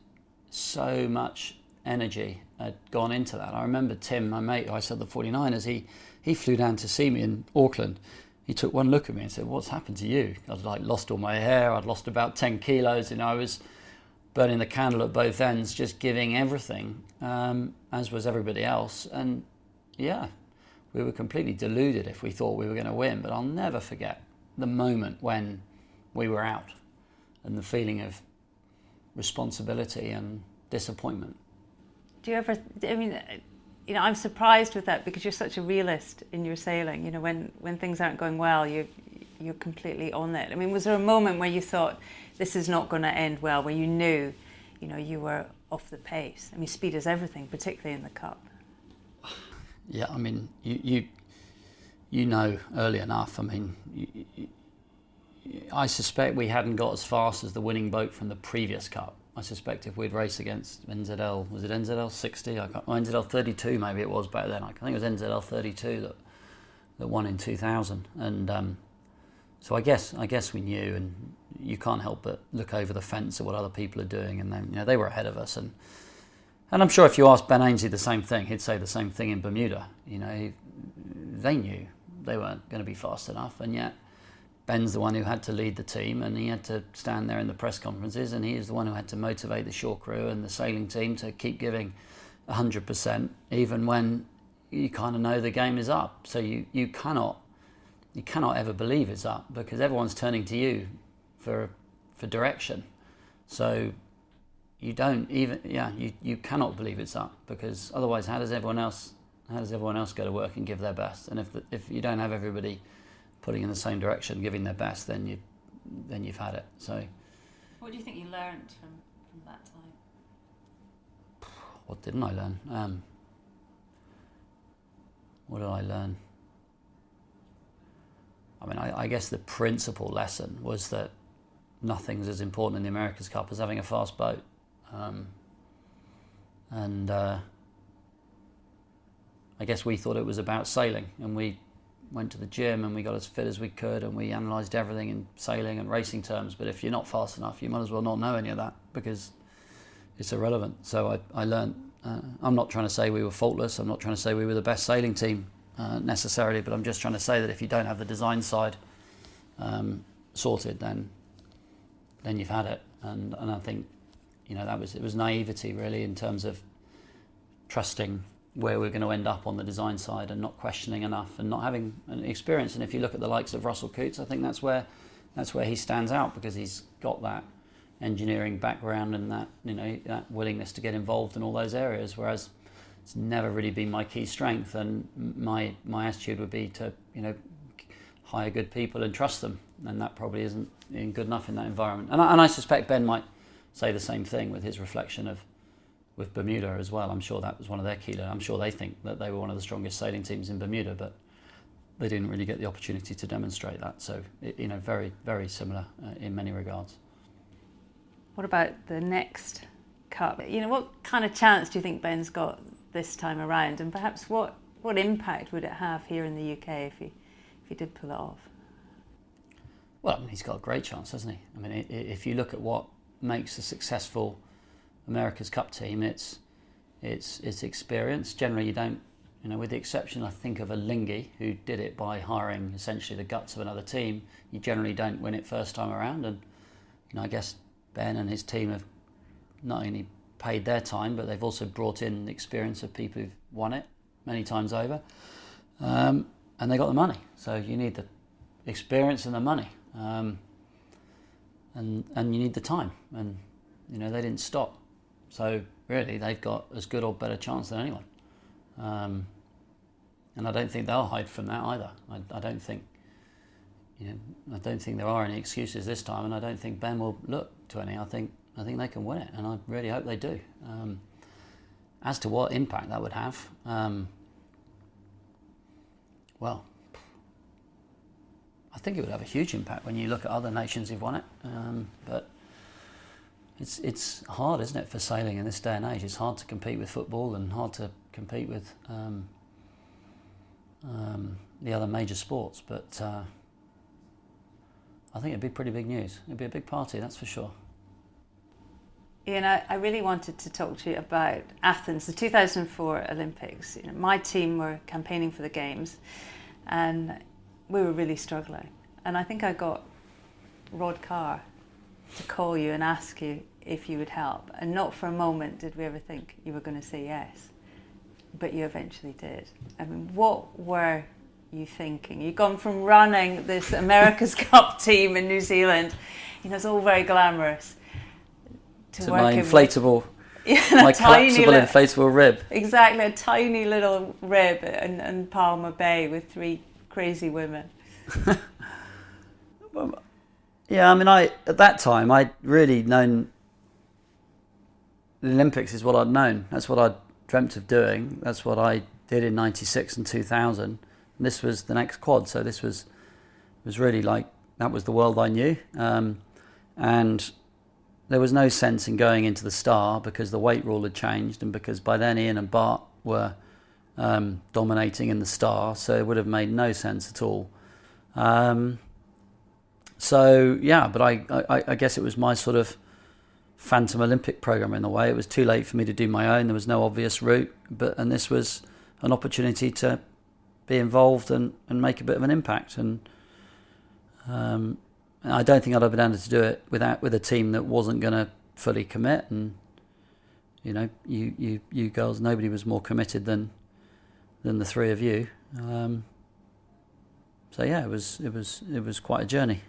so much energy had gone into that. I remember Tim, my mate who I said the 49ers, he flew down to see me in Auckland. He took one look at me and said, "What's happened to you?" I'd lost all my hair, I'd lost about 10 kilos, I was burning the candle at both ends, just giving everything, as was everybody else. And yeah, we were completely deluded if we thought we were going to win. But I'll never forget the moment when we were out and the feeling of responsibility and disappointment. Do you ever, I'm surprised with that, because you're such a realist in your sailing. When things aren't going well, you're completely on it. Was there a moment where you thought this is not going to end well, where you knew, you were off the pace? Speed is everything, particularly in the Cup. Yeah, you know early enough. I suspect we hadn't got as fast as the winning boat from the previous Cup. I suspect if we'd raced against NZL, was it NZL 60? NZL 32 maybe it was back then. I think it was NZL 32 that won in 2000. And so I guess we knew, and you can't help but look over the fence at what other people are doing, and then they were ahead of us. And I'm sure if you asked Ben Ainslie the same thing, he'd say the same thing in Bermuda. They knew they weren't going to be fast enough, and yet Ben's the one who had to lead the team, and he had to stand there in the press conferences, and he is the one who had to motivate the shore crew and the sailing team to keep giving 100%, even when you kind of know the game is up. So you cannot ever believe it's up, because everyone's turning to you for direction. So you don't even you cannot believe it's up, because otherwise how does everyone else go to work and give their best? And if you don't have everybody putting in the same direction, giving their best, then you've had it. So, what do you think you learned from that time? What didn't I learn? What did I learn? I guess the principal lesson was that nothing's as important in the America's Cup as having a fast boat, and I guess we thought it was about sailing, and we went to the gym and we got as fit as we could, and we analysed everything in sailing and racing terms. But if you're not fast enough, you might as well not know any of that, because it's irrelevant. So I learned, I'm not trying to say we were faultless, I'm not trying to say we were the best sailing team necessarily, but I'm just trying to say that if you don't have the design side sorted, then you've had it. And I think it was naivety really, in terms of trusting where we're going to end up on the design side and not questioning enough and not having an experience. And if you look at the likes of Russell Coutts, I think that's where he stands out, because he's got that engineering background and that that willingness to get involved in all those areas, whereas it's never really been my key strength. And my attitude would be to hire good people and trust them, and that probably isn't good enough in that environment. And I suspect Ben might say the same thing with his reflection with Bermuda as well. I'm sure that was one of their key learners. I'm sure they think that they were one of the strongest sailing teams in Bermuda, but they didn't really get the opportunity to demonstrate that. So, very, very similar in many regards. What about the next cup? What kind of chance do you think Ben's got this time around? And perhaps what impact would it have here in the UK if he did pull it off? Well, I mean, he's got a great chance, hasn't he? I mean, if you look at what makes a successful America's Cup team, it's experience. Generally, you don't, with the exception, I think, of a Yngling, who did it by hiring essentially the guts of another team, you generally don't win it first time around. And, I guess Ben and his team have not only paid their time, but they've also brought in the experience of people who've won it many times over. And they got the money. So you need the experience and the money. And you need the time. And, they didn't stop. So really, they've got as good or better chance than anyone. And I don't think they'll hide from that either. I don't think, I don't think there are any excuses this time, and I don't think Ben will look to any. I think they can win it, and I really hope they do. As to what impact that would have, well, I think it would have a huge impact when you look at other nations who've won it. But it's hard, isn't it, for sailing in this day and age? It's hard to compete with football and hard to compete with the other major sports. But I think it'd be pretty big news. It'd be a big party, that's for sure. Ian, I really wanted to talk to you about Athens, the 2004 Olympics. My team were campaigning for the Games, and we were really struggling. And I think I got Rod Carr to call you and ask you if you would help. And not for a moment did we ever think you were going to say yes, but you eventually did. I mean, what were you thinking? You'd gone from running this America's Cup team in New Zealand, it's all very glamorous, to my inflatable, my collapsible inflatable rib. Exactly, a tiny little rib in Palma Bay with 3 crazy women. Yeah, I mean, at that time, I'd really known the Olympics is what I'd known. That's what I'd dreamt of doing. That's what I did in '96 and 2000. And this was the next quad, so this was really like, that was the world I knew. And there was no sense in going into the Star because the weight rule had changed, and because by then Ian and Bart were dominating in the Star, so it would have made no sense at all. So yeah, but I guess it was my sort of Phantom Olympic program in a way. It was too late for me to do my own. There was no obvious route, and this was an opportunity to be involved and make a bit of an impact. And I don't think I'd have been able to do it with a team that wasn't going to fully commit. And you girls, nobody was more committed than the 3 of you. So yeah, it was quite a journey.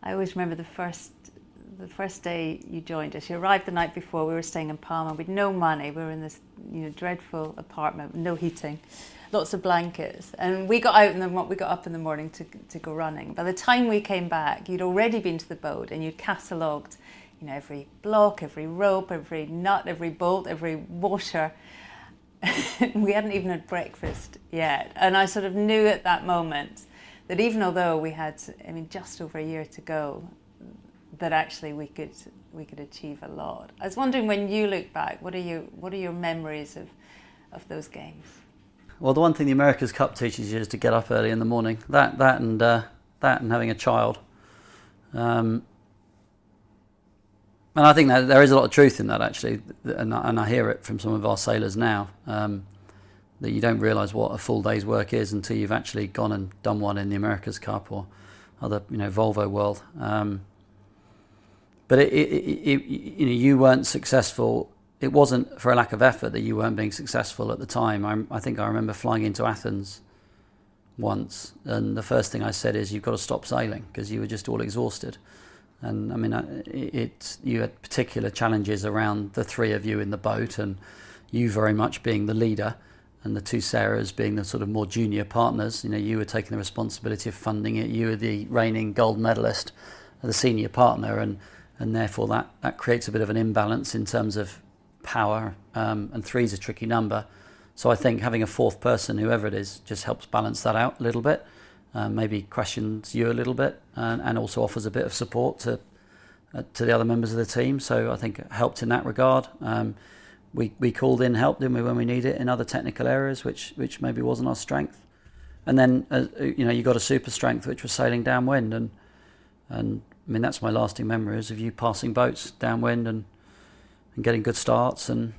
I always remember the first day you joined us. You arrived the night before. We were staying in Palma with no money. We were in this dreadful apartment with no heating, lots of blankets, and we got up in the morning to go running. By the time we came back, you'd already been to the boat and you'd catalogued, every block, every rope, every nut, every bolt, every washer. We hadn't even had breakfast yet, and I sort of knew at that moment that even although we had, just over a year to go, that actually we could achieve a lot. I was wondering, when you look back, what are your memories of those games? Well, the one thing the America's Cup teaches you is to get up early in the morning. That and having a child. And I think that there is a lot of truth in that, actually, and I hear it from some of our sailors now, that you don't realise what a full day's work is until you've actually gone and done one in the America's Cup or other, Volvo World. But you weren't successful. It wasn't for a lack of effort that you weren't being successful at the time. I think I remember flying into Athens once, and the first thing I said is, you've got to stop sailing, because you were just all exhausted. And you had particular challenges around the 3 of you in the boat, and you very much being the leader, and the 2 Sarahs being the sort of more junior partners. You were taking the responsibility of funding it. You were the reigning gold medalist, the senior partner, and therefore that creates a bit of an imbalance in terms of power. And 3's a tricky number, So I think having a fourth person, whoever it is, just helps balance that out a little bit. Maybe questions you a little bit, and also offers a bit of support to the other members of the team. So I think it helped in that regard. We called in help, didn't we, when we need it in other technical areas, which maybe wasn't our strength. And then you got a super strength, which was sailing downwind, and I mean that's my lasting memories of you passing boats downwind and getting good starts. And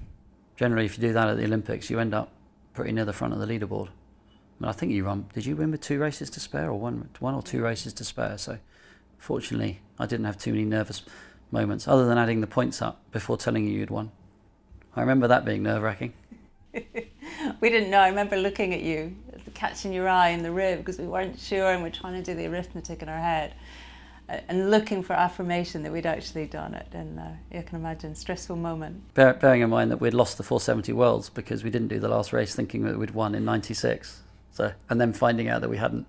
generally, if you do that at the Olympics, you end up pretty near the front of the leaderboard. I mean, I think did you win with 2 races to spare, or one or 2 races to spare? So fortunately, I didn't have too many nervous moments, other than adding the points up before telling you you'd won. I remember that being nerve-wracking. We didn't know. I remember looking at you, catching your eye in the rib, because we weren't sure and we're trying to do the arithmetic in our head and looking for affirmation that we'd actually done it. And you can imagine, stressful moment. Bearing in mind that we'd lost the 470 Worlds because we didn't do the last race thinking that we'd won in 96. So, and then finding out that we hadn't.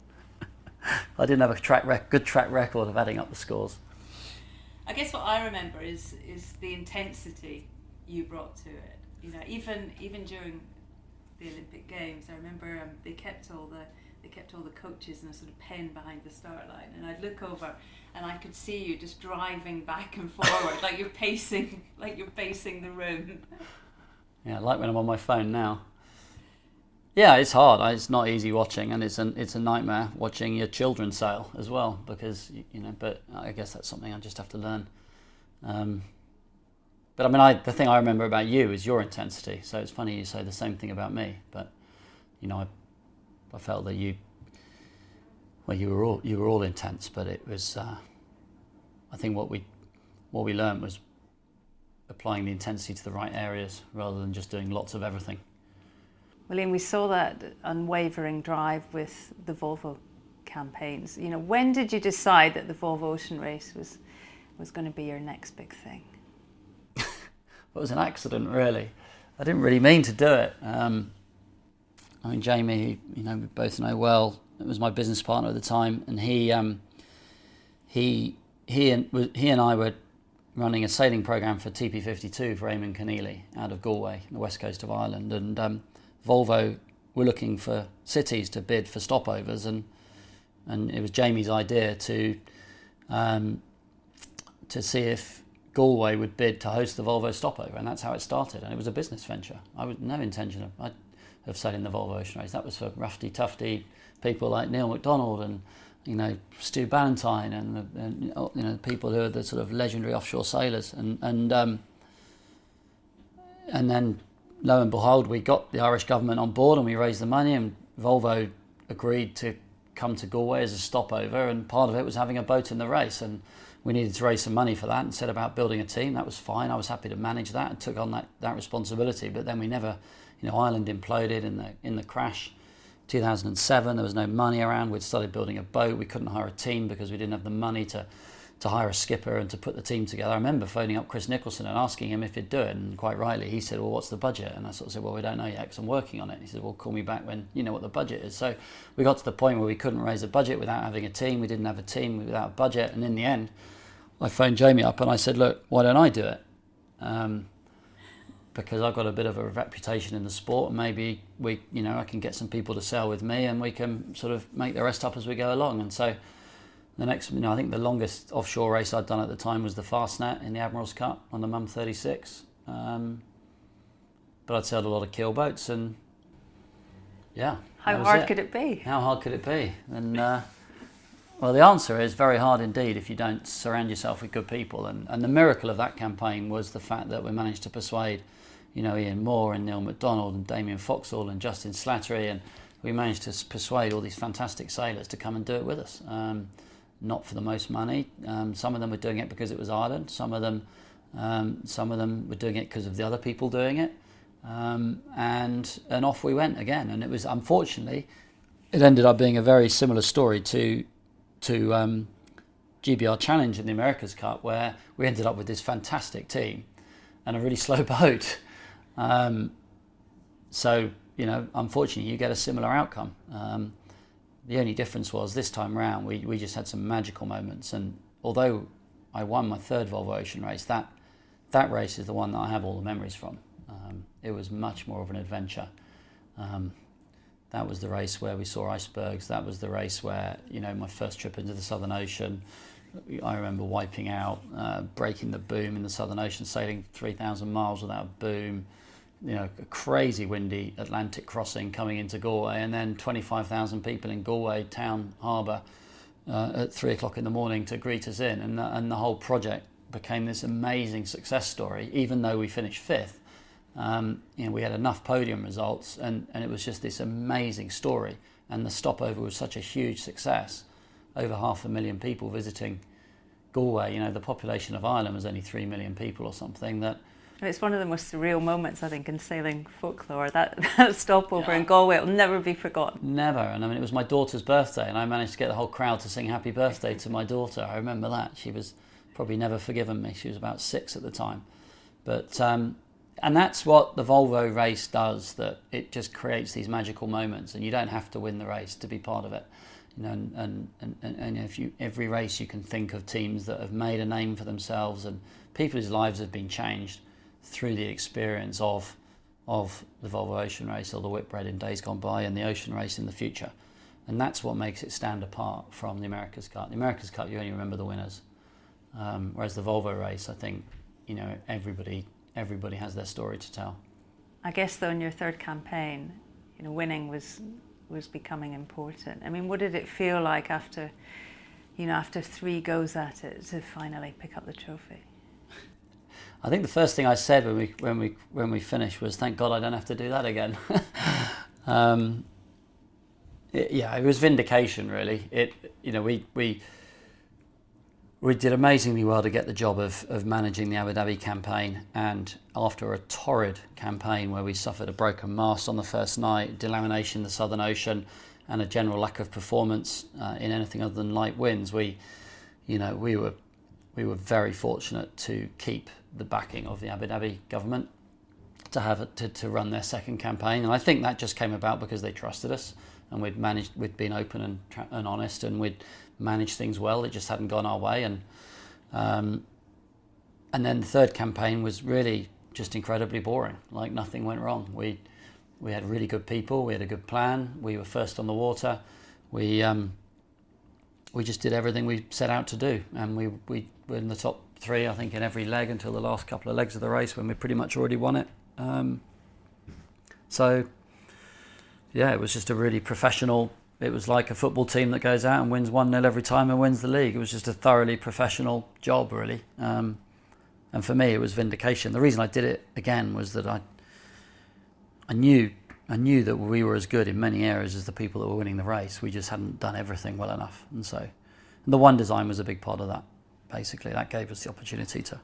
I didn't have a good track record of adding up the scores. I guess what I remember is the intensity you brought to it. You know, even during the Olympic Games, I remember they kept all the coaches in a sort of pen behind the start line, and I'd look over and I could see you just driving back and forward like you're pacing the room. Yeah, like when I'm on my phone now. Yeah, it's hard. It's not easy watching, and it's a nightmare watching your children sail as well, because But I guess that's something I just have to learn. But I mean, the thing I remember about you is your intensity. So it's funny you say the same thing about me. But I felt that you were all intense. But it was, I think what we learned was applying the intensity to the right areas rather than just doing lots of everything. William, we saw that unwavering drive with the Volvo campaigns. You know, when did you decide that the Volvo Ocean Race was going to be your next big thing? It was an accident, really. I didn't really mean to do it. I mean, Jamie, we both know well, it was my business partner at the time, and he and I were running a sailing program for TP52 for Eamon Keneally out of Galway, on the west coast of Ireland, and Volvo were looking for cities to bid for stopovers, and it was Jamie's idea to see if Galway would bid to host the Volvo stopover, and that's how it started. And it was a business venture. I had no intention of sailing the Volvo Ocean Race. That was for roughy, tufty people like Neil MacDonald and Stu Ballantyne and people who are the sort of legendary offshore sailors. And then lo and behold, we got the Irish government on board and we raised the money, and Volvo agreed to come to Galway as a stopover, and part of it was having a boat in the race, and we needed to raise some money for that and set about building a team. That was fine. I was happy to manage that and took on that responsibility. But then we never, Ireland imploded in the crash. 2007, there was no money around. We'd started building a boat. We couldn't hire a team because we didn't have the money to hire a skipper and to put the team together. I remember phoning up Chris Nicholson and asking him if he'd do it, and quite rightly he said, well, what's the budget? And I sort of said, well, we don't know yet because I'm working on it. And he said, well, call me back when you know what the budget is. So we got to the point where we couldn't raise a budget without having a team. We didn't have a team without a budget, and in the end I phoned Jamie up and I said, look, why don't I do it? Because I've got a bit of a reputation in the sport, and maybe I can get some people to sail with me and we can sort of make the rest up as we go along. And so the next, I think the longest offshore race I'd done at the time was the Fastnet in the Admiral's Cup on the Mum 36. But I'd sailed a lot of keel boats, and yeah. How hard could it be? How hard could it be? And well, the answer is very hard indeed if you don't surround yourself with good people. And the miracle of that campaign was the fact that we managed to persuade, Ian Moore and Neil MacDonald and Damien Foxall and Justin Slattery, and we managed to persuade all these fantastic sailors to come and do it with us. Not for the most money. Some of them were doing it because it was Ireland. Some of them were doing it because of the other people doing it. And off we went again. And it was, unfortunately, it ended up being a very similar story to GBR Challenge in the America's Cup, where we ended up with this fantastic team and a really slow boat. So, unfortunately, you get a similar outcome. The only difference was this time round, we just had some magical moments. And although I won my third Volvo Ocean Race, that race is the one that I have all the memories from. It was much more of an adventure. That was the race where we saw icebergs. That was the race where, my first trip into the Southern Ocean, I remember wiping out, breaking the boom in the Southern Ocean, sailing 3,000 miles without a boom, a crazy windy Atlantic crossing coming into Galway, and then 25,000 people in Galway town harbour at 3 o'clock in the morning to greet us in. And the whole project became this amazing success story, even though we finished fifth. We had enough podium results, and it was just this amazing story. And the stopover was such a huge success. Over 500,000 people visiting Galway. The population of Ireland was only 3 million people or something. It's one of the most surreal moments, I think, in sailing folklore. That stopover in Galway will never be forgotten. Never. And it was my daughter's birthday, and I managed to get the whole crowd to sing happy birthday to my daughter. I remember that. She was probably never forgiven me. She was about 6 at the time. But and that's what the Volvo race does, that it just creates these magical moments, and you don't have to win the race to be part of it. And every race you can think of teams that have made a name for themselves, and people's lives have been changed through the experience of the Volvo Ocean Race or the Whitbread in days gone by, and the Ocean Race in the future. And that's what makes it stand apart from the America's Cup. The America's Cup, you only remember the winners, whereas the Volvo race, I think, everybody has their story to tell. I guess though, in your third campaign, winning was becoming important. I mean, what did it feel like after 3 goes at it to finally pick up the trophy? I think the first thing I said when we finished was, "Thank God I don't have to do that again." It was vindication, really. We did amazingly well to get the job of managing the Abu Dhabi campaign, and after a torrid campaign where we suffered a broken mast on the first night, delamination in the Southern Ocean, and a general lack of performance in anything other than light winds, we were very fortunate to keep the backing of the Abu Dhabi government to run their second campaign. And I think that just came about because they trusted us, and we'd been open and honest, and we'd managed things well. It just hadn't gone our way, and then the third campaign was really just incredibly boring. Like, nothing went wrong. We had really good people. We had a good plan. We were first on the water. We just did everything we set out to do, and we were in the top 3, I think, in every leg until the last couple of legs of the race, when we pretty much already won it. It was just a really professional. It was like a football team that goes out and wins 1-0 every time and wins the league. It was just a thoroughly professional job, really. And for me, it was vindication. The reason I did it again was that I knew that we were as good in many areas as the people that were winning the race. We just hadn't done everything well enough. And the one design was a big part of that. Basically, that gave us the opportunity to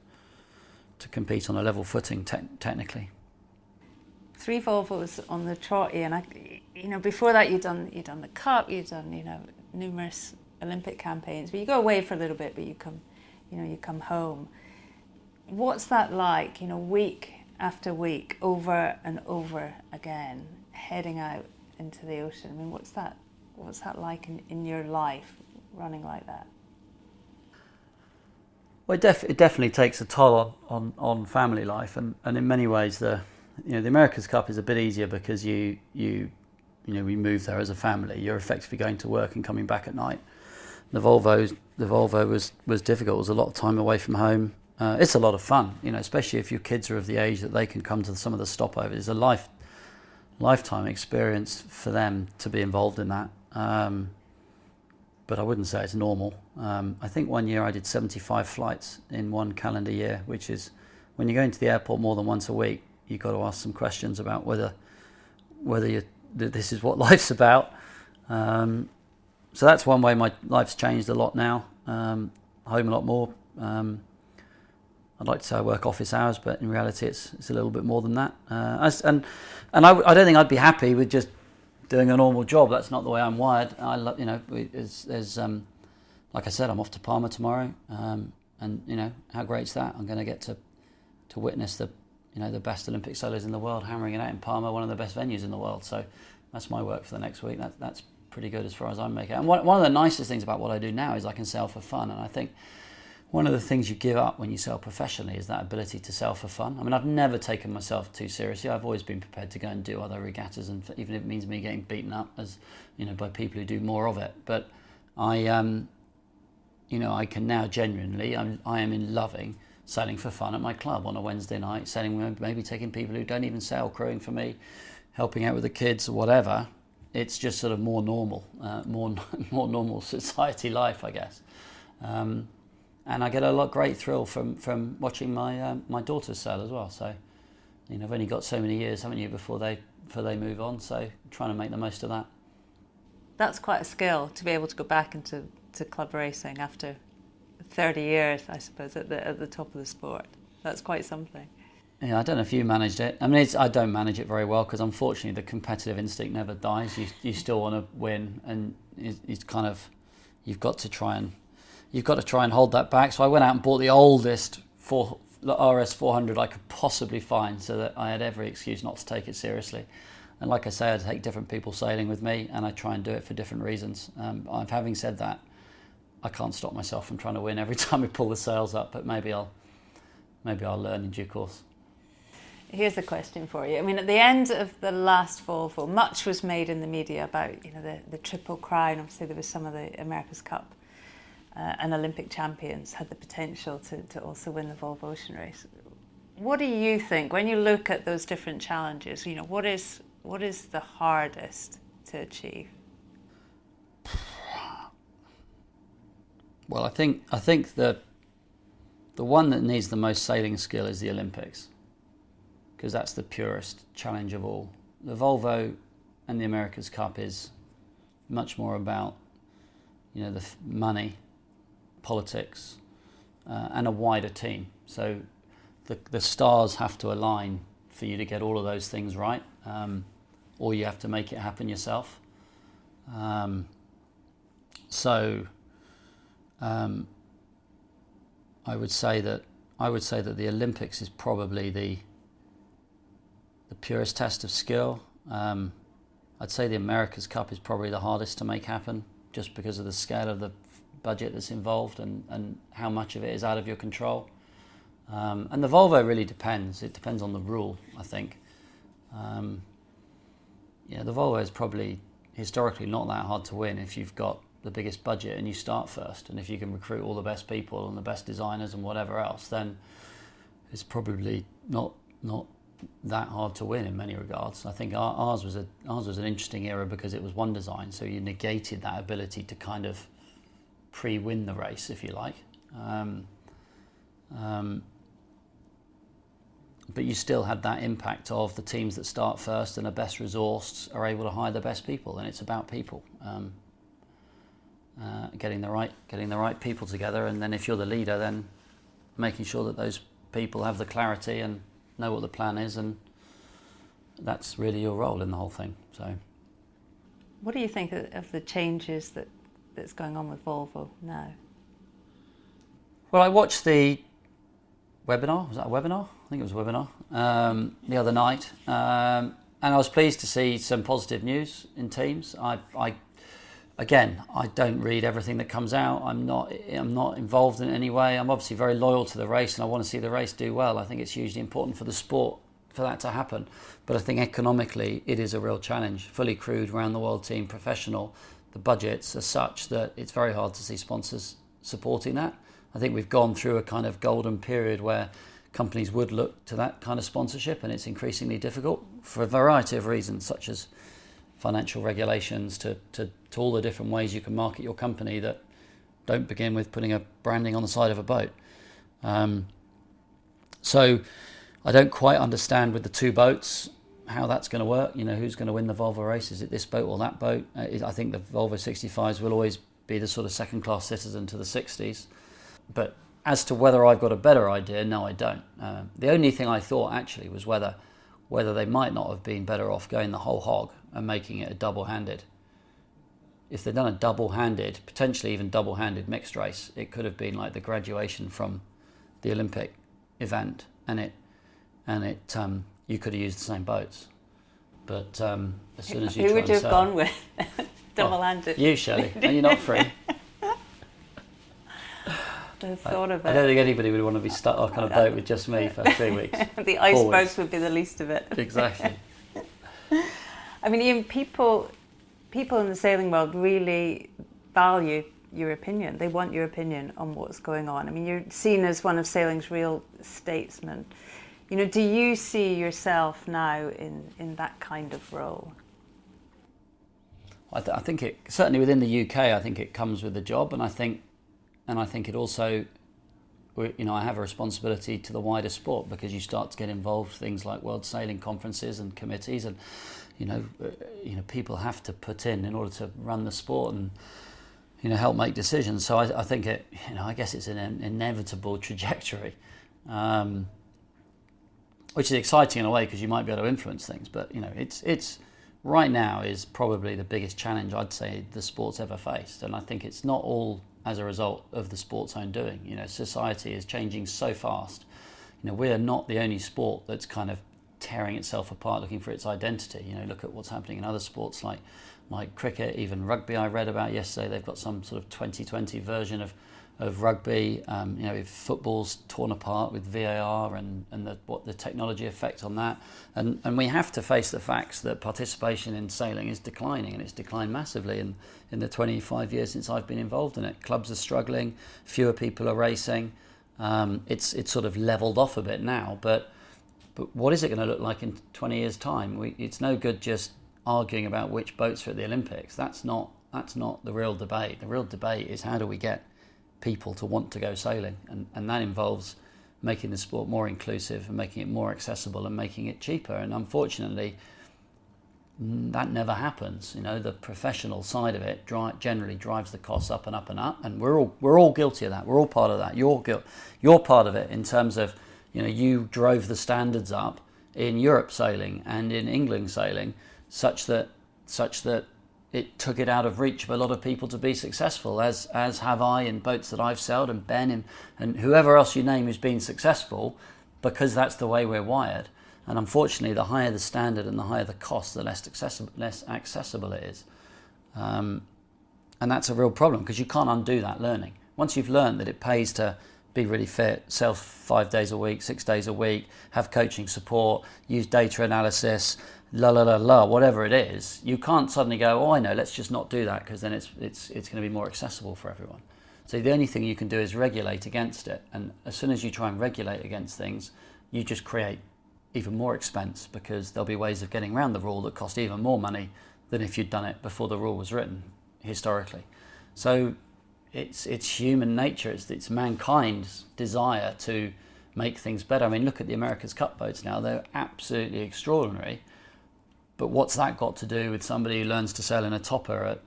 compete on a level footing technically. 3 Volvos on the trotty, and before that you'd done the Cup, you'd done numerous Olympic campaigns, but you go away for a little bit, but you come home. What's that like? Week after week, over and over again, heading out into the ocean. I mean, what's that like in your life, running like that? Well, it definitely takes a toll on family life, and in many ways the America's Cup is a bit easier because we moved there as a family. You're effectively going to work and coming back at night. The Volvo was difficult. It was a lot of time away from home. It's a lot of fun, especially if your kids are of the age that they can come to some of the stopovers. It's a lifetime experience for them to be involved in that. But I wouldn't say it's normal. I think one year I did 75 flights in one calendar year, which is, when you go into the airport more than once a week, you've got to ask some questions about whether this is what life's about. So that's one way my life's changed a lot now. Home a lot more. I'd like to say I work office hours, but in reality it's a little bit more than that. I don't think I'd be happy with just doing a normal job. That's not the way I'm wired. Like I said, I'm off to Palma tomorrow, and how great's that? I'm going to get to witness the best Olympic sailors in the world hammering it out in Palma, one of the best venues in the world. So that's my work for the next week. That's pretty good as far as I make it. And one of the nicest things about what I do now is I can sail for fun, and I think one of the things you give up when you sail professionally is that ability to sail for fun. I mean, I've never taken myself too seriously. I've always been prepared to go and do other regattas, and even if it means me getting beaten up, as you know, by people who do more of it. But I can now genuinely, I am in loving sailing for fun at my club on a Wednesday night, sailing, maybe taking people who don't even sail, crewing for me, helping out with the kids or whatever. It's just sort of more normal, more normal society life, I guess. And I get a great thrill from watching my daughters sail as well. So, you know, I've only got so many years, haven't you, before they move on. So, I'm trying to make the most of that. That's quite a skill to be able to go back into club racing after 30 years, I suppose, at the top of the sport. That's quite something. Yeah, I don't know if you managed it. I mean, I don't manage it very well because unfortunately the competitive instinct never dies. You still want to win, and it's kind of you've got to try and hold that back. So I went out and bought the oldest RS 400 I could possibly find, so that I had every excuse not to take it seriously. And like I say, I take different people sailing with me, and I try and do it for different reasons. Having said that, I can't stop myself from trying to win every time we pull the sails up. But maybe I'll learn in due course. Here's a question for you. I mean, at the end of the last Volvo, much was made in the media about, you know, the Triple Crown. Obviously, there was some of the America's Cup and Olympic champions had the potential to also win the Volvo Ocean Race. What do you think when you look at those different challenges? You know, what is the hardest to achieve? Well, I think that the one that needs the most sailing skill is the Olympics, because that's the purest challenge of all. The Volvo and the America's Cup is much more about, you know, the money, politics, and a wider team. So the stars have to align for you to get all of those things right, or you have to make it happen yourself. I would say that the Olympics is probably the purest test of skill. I'd say the America's Cup is probably the hardest to make happen, just because of the scale of the budget that's involved and how much of it is out of your control. And the Volvo really depends. It depends on the rule, I think. The Volvo is probably historically not that hard to win if you've got the biggest budget and you start first, and if you can recruit all the best people and the best designers and whatever else, then it's probably not that hard to win in many regards. I think ours was an interesting era because it was one design, so you negated that ability to kind of pre-win the race, if you like. But you still had that impact of the teams that start first and are best resourced are able to hire the best people, and it's about people. Getting the right people together, and then if you're the leader, then making sure that those people have the clarity and know what the plan is, and that's really your role in the whole thing. So, what do you think of the changes that's going on with Volvo now? Well, I watched the webinar. Was that a webinar? I think it was a webinar the other night, and I was pleased to see some positive news in teams. Again, I don't read everything that comes out. I'm not involved in any way. I'm obviously very loyal to the race, and I want to see the race do well. I think it's hugely important for the sport for that to happen. But I think economically, it is a real challenge. Fully crewed, round the world team, professional. The budgets are such that it's very hard to see sponsors supporting that. I think we've gone through a kind of golden period where companies would look to that kind of sponsorship, and it's increasingly difficult for a variety of reasons, such as financial regulations to all the different ways you can market your company that don't begin with putting a branding on the side of a boat. So I don't quite understand with the two boats how that's going to work. You know, who's going to win the Volvo race? Is it this boat or that boat? I think the Volvo 65s will always be the sort of second-class citizen to the 60s. But as to whether I've got a better idea, no, I don't. The only thing I thought actually was whether they might not have been better off going the whole hog and making it a double-handed. If they'd done a double-handed, potentially even double-handed mixed race, it could have been like the graduation from the Olympic event, and you could have used the same boats. But as soon as you who would you have gone with? Double-handed. You, Shelley. No, you're not free. the thought of I it. don't think anybody would want to be stuck on a boat with just me for 3 weeks. The icebergs would be the least of it. Exactly. I mean, Ian, people in the sailing world really value your opinion. They want your opinion on what's going on. I mean, you're seen as one of sailing's real statesmen. You know, do you see yourself now in that kind of role? I think it certainly within the UK. I think it comes with the job, and I think it also, you know, I have a responsibility to the wider sport, because you start to get involved with things like World Sailing conferences and committees, and you know, people have to put in order to run the sport and, you know, help make decisions. So I think it, you know, I guess it's an inevitable trajectory, which is exciting in a way, because you might be able to influence things. But you know, it's right now is probably the biggest challenge I'd say the sport's ever faced, and I think it's not all as a result of the sport's own doing. You know, society is changing so fast. You know, we are not the only sport that's kind of tearing itself apart, looking for its identity. You know, look at what's happening in other sports like cricket, even rugby. I read about yesterday, they've got some sort of 2020 version of rugby. You know, if football's torn apart with VAR and what the technology effect on that, and we have to face the facts that participation in sailing is declining, and it's declined massively in the 25 years since I've been involved in it. Clubs are struggling, fewer people are racing. It's sort of levelled off a bit now, but what is it going to look like in 20 years' time? It's no good just arguing about which boats are at the Olympics. That's not the real debate. The real debate is, how do we get people to want to go sailing, and that involves making the sport more inclusive and making it more accessible and making it cheaper. And unfortunately, that never happens. You know, the professional side of it generally drives the costs up and up and up, and we're all guilty of that. We're all part of that. You're part of it in terms of, you know, you drove the standards up in Europe sailing and in Yngling sailing, such that it took it out of reach of a lot of people to be successful, as have I in boats that I've sailed, and Ben and whoever else you name who's been successful, because that's the way we're wired. And unfortunately, the higher the standard and the higher the cost, the less accessible it is. And that's a real problem, because you can't undo that learning. Once you've learned that it pays to be really fit, sail 5 days a week, 6 days a week, have coaching support, use data analysis, whatever it is, you can't suddenly go, oh, I know, let's just not do that, because then it's going to be more accessible for everyone. So the only thing you can do is regulate against it. And as soon as you try and regulate against things, you just create even more expense, because there'll be ways of getting around the rule that cost even more money than if you'd done it before the rule was written historically. So it's human nature, it's mankind's desire to make things better. I mean, look at the America's Cup boats now. They're absolutely extraordinary. But what's that got to do with somebody who learns to sail in a topper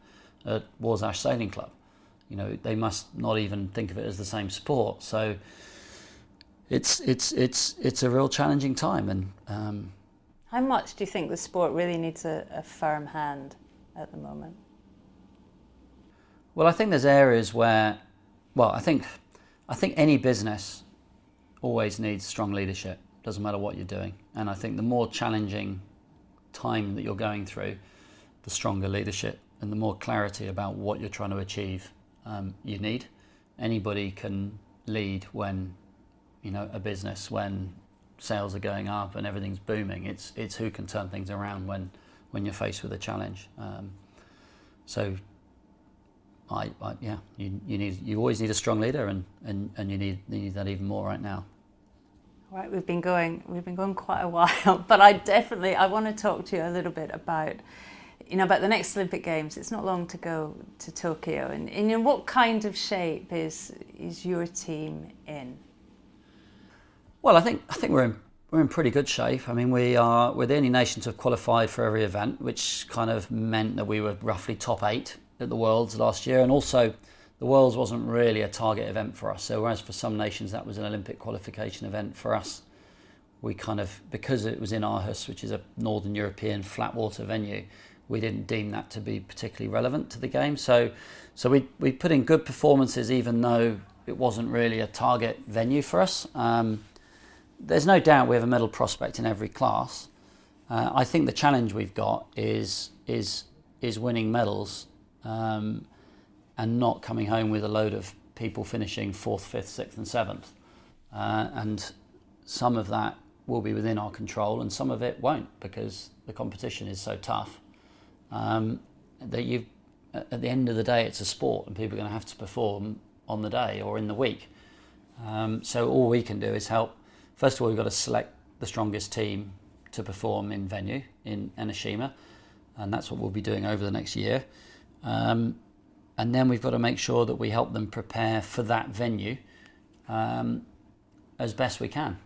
at Warsash Sailing Club? You know, they must not even think of it as the same sport. So it's a real challenging time. And how much do you think the sport really needs a firm hand at the moment? Well, I think there's areas where, well, I think any business always needs strong leadership. Doesn't matter what you're doing. And I think the more challenging time that you're going through, the stronger leadership and the more clarity about what you're trying to achieve you need. Anybody can lead when, you know, a business, when sales are going up and everything's booming. It's who can turn things around when you're faced with a challenge. So you always need a strong leader, and you need that even more right now. Right, we've been going quite a while, but I want to talk to you a little bit about the next Olympic Games. It's not long to go to Tokyo, and in what kind of shape is your team in? Well, I think we're in pretty good shape. I mean, we're the only nation to have qualified for every event, which kind of meant that we were roughly top 8 at the Worlds last year, and also the Worlds wasn't really a target event for us. So whereas for some nations that was an Olympic qualification event, for us, we kind of, because it was in Aarhus, which is a Northern European flat water venue, we didn't deem that to be particularly relevant to the game. So we put in good performances, even though it wasn't really a target venue for us. There's no doubt we have a medal prospect in every class. I think the challenge we've got is winning medals and not coming home with a load of people finishing 4th, 5th, 6th and 7th. And some of that will be within our control and some of it won't, because the competition is so tough that at the end of the day it's a sport and people are going to have to perform on the day or in the week. So all we can do is help. First of all, we've got to select the strongest team to perform in venue in Enoshima, and that's what we'll be doing over the next year. And then we've got to make sure that we help them prepare for that venue as best we can.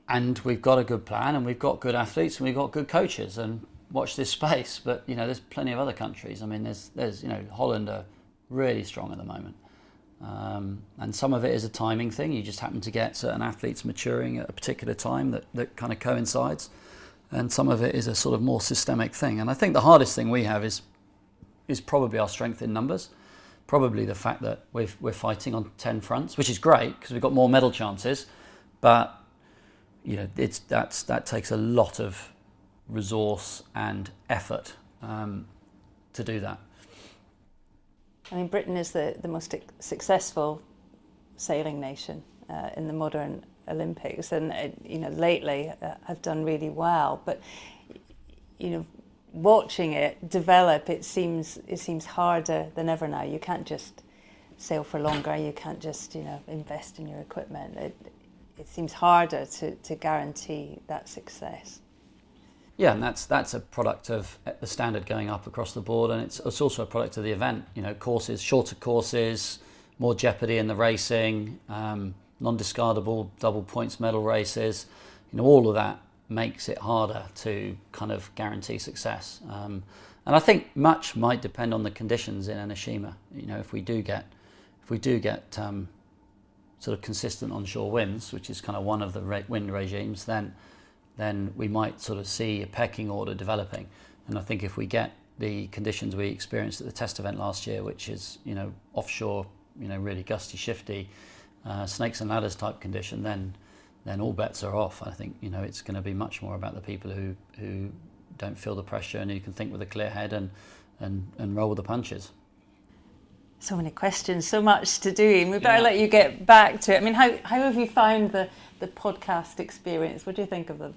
And we've got a good plan, and we've got good athletes, and we've got good coaches. And watch this space. But there's plenty of other countries. I mean, there's Holland are really strong at the moment, and some of it is a timing thing. You just happen to get certain athletes maturing at a particular time that kind of coincides, and some of it is a sort of more systemic thing. And I think the hardest thing we have is probably our strength in numbers. Probably the fact that we're fighting on 10 fronts, which is great because we've got more medal chances, but that takes a lot of resource and effort to do that. I mean, Britain is the most successful sailing nation in the modern Olympics, and lately have done really well. But watching it develop, it seems harder than ever now. You can't just sail for longer. You can't just invest in your equipment. It seems harder to guarantee that success. Yeah, and that's a product of the standard going up across the board, and it's also a product of the event. Courses, shorter courses, more jeopardy in the racing, non-discardable double points medal races. All of that makes it harder to kind of guarantee success. And I think much might depend on the conditions in Enoshima. If we do get sort of consistent onshore winds, which is kind of one of the wind regimes, then we might sort of see a pecking order developing. And I think if we get the conditions we experienced at the test event last year, which is offshore, really gusty, shifty, snakes and ladders type condition, then all bets are off. I think it's going to be much more about the people who don't feel the pressure and who can think with a clear head and roll with the punches. So many questions, so much to do, and we better let you get back to it. I mean, how have you found the podcast experience? What do you think of them?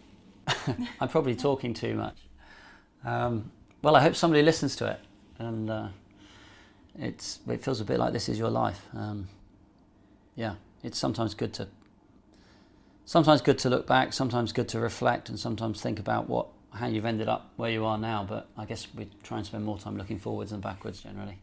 I'm probably talking too much. Well, I hope somebody listens to it, and it feels a bit like this is your life. It's sometimes good to look back, sometimes good to reflect, and sometimes think about how you've ended up where you are now. But I guess we try and spend more time looking forwards than backwards generally.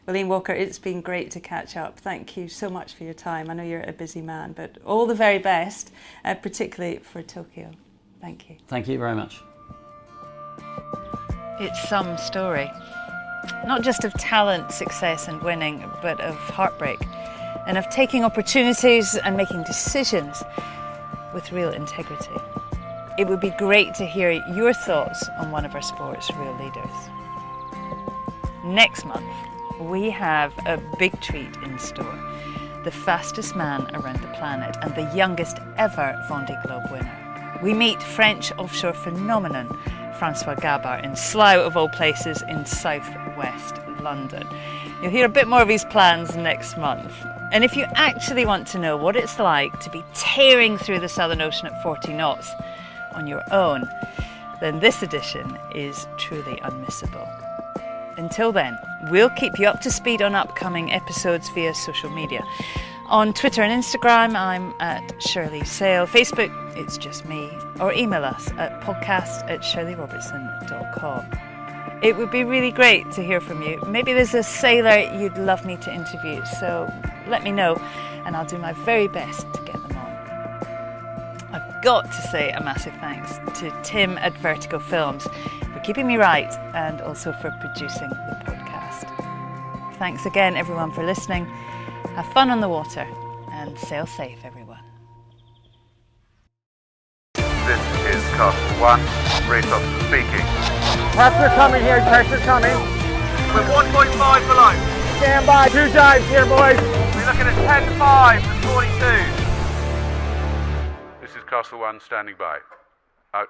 Well, Ian Walker, it's been great to catch up. Thank you so much for your time. I know you're a busy man, but all the very best, particularly for Tokyo. Thank you. Thank you very much. It's some story, not just of talent, success and winning, but of heartbreak and of taking opportunities and making decisions with real integrity. It would be great to hear your thoughts on one of our sport's real leaders. Next month, we have a big treat in store. The fastest man around the planet and the youngest ever Vendée Globe winner. We meet French offshore phenomenon Francois Gabart in Slough, of all places, in southwest London. You'll hear a bit more of his plans next month. And if you actually want to know what it's like to be tearing through the Southern Ocean at 40 knots on your own, then this edition is truly unmissable. Until then, we'll keep you up to speed on upcoming episodes via social media. On Twitter and Instagram, I'm at Shirley Sale. Facebook, it's just me. Or email us at podcast@shirleyrobertson.com. It would be really great to hear from you. Maybe there's a sailor you'd love me to interview, so let me know and I'll do my very best to get them on. I've got to say a massive thanks to Tim at Vertigo Films for keeping me right and also for producing the podcast. Thanks again, everyone, for listening. Have fun on the water and sail safe, everyone. This is Castle 1. Race officer speaking. Pressure coming here, pressure coming. We're 1.5 below. Stand by, 2 dives here, boys. We're looking at 10.5 to 42. This is Castle 1 standing by. Out.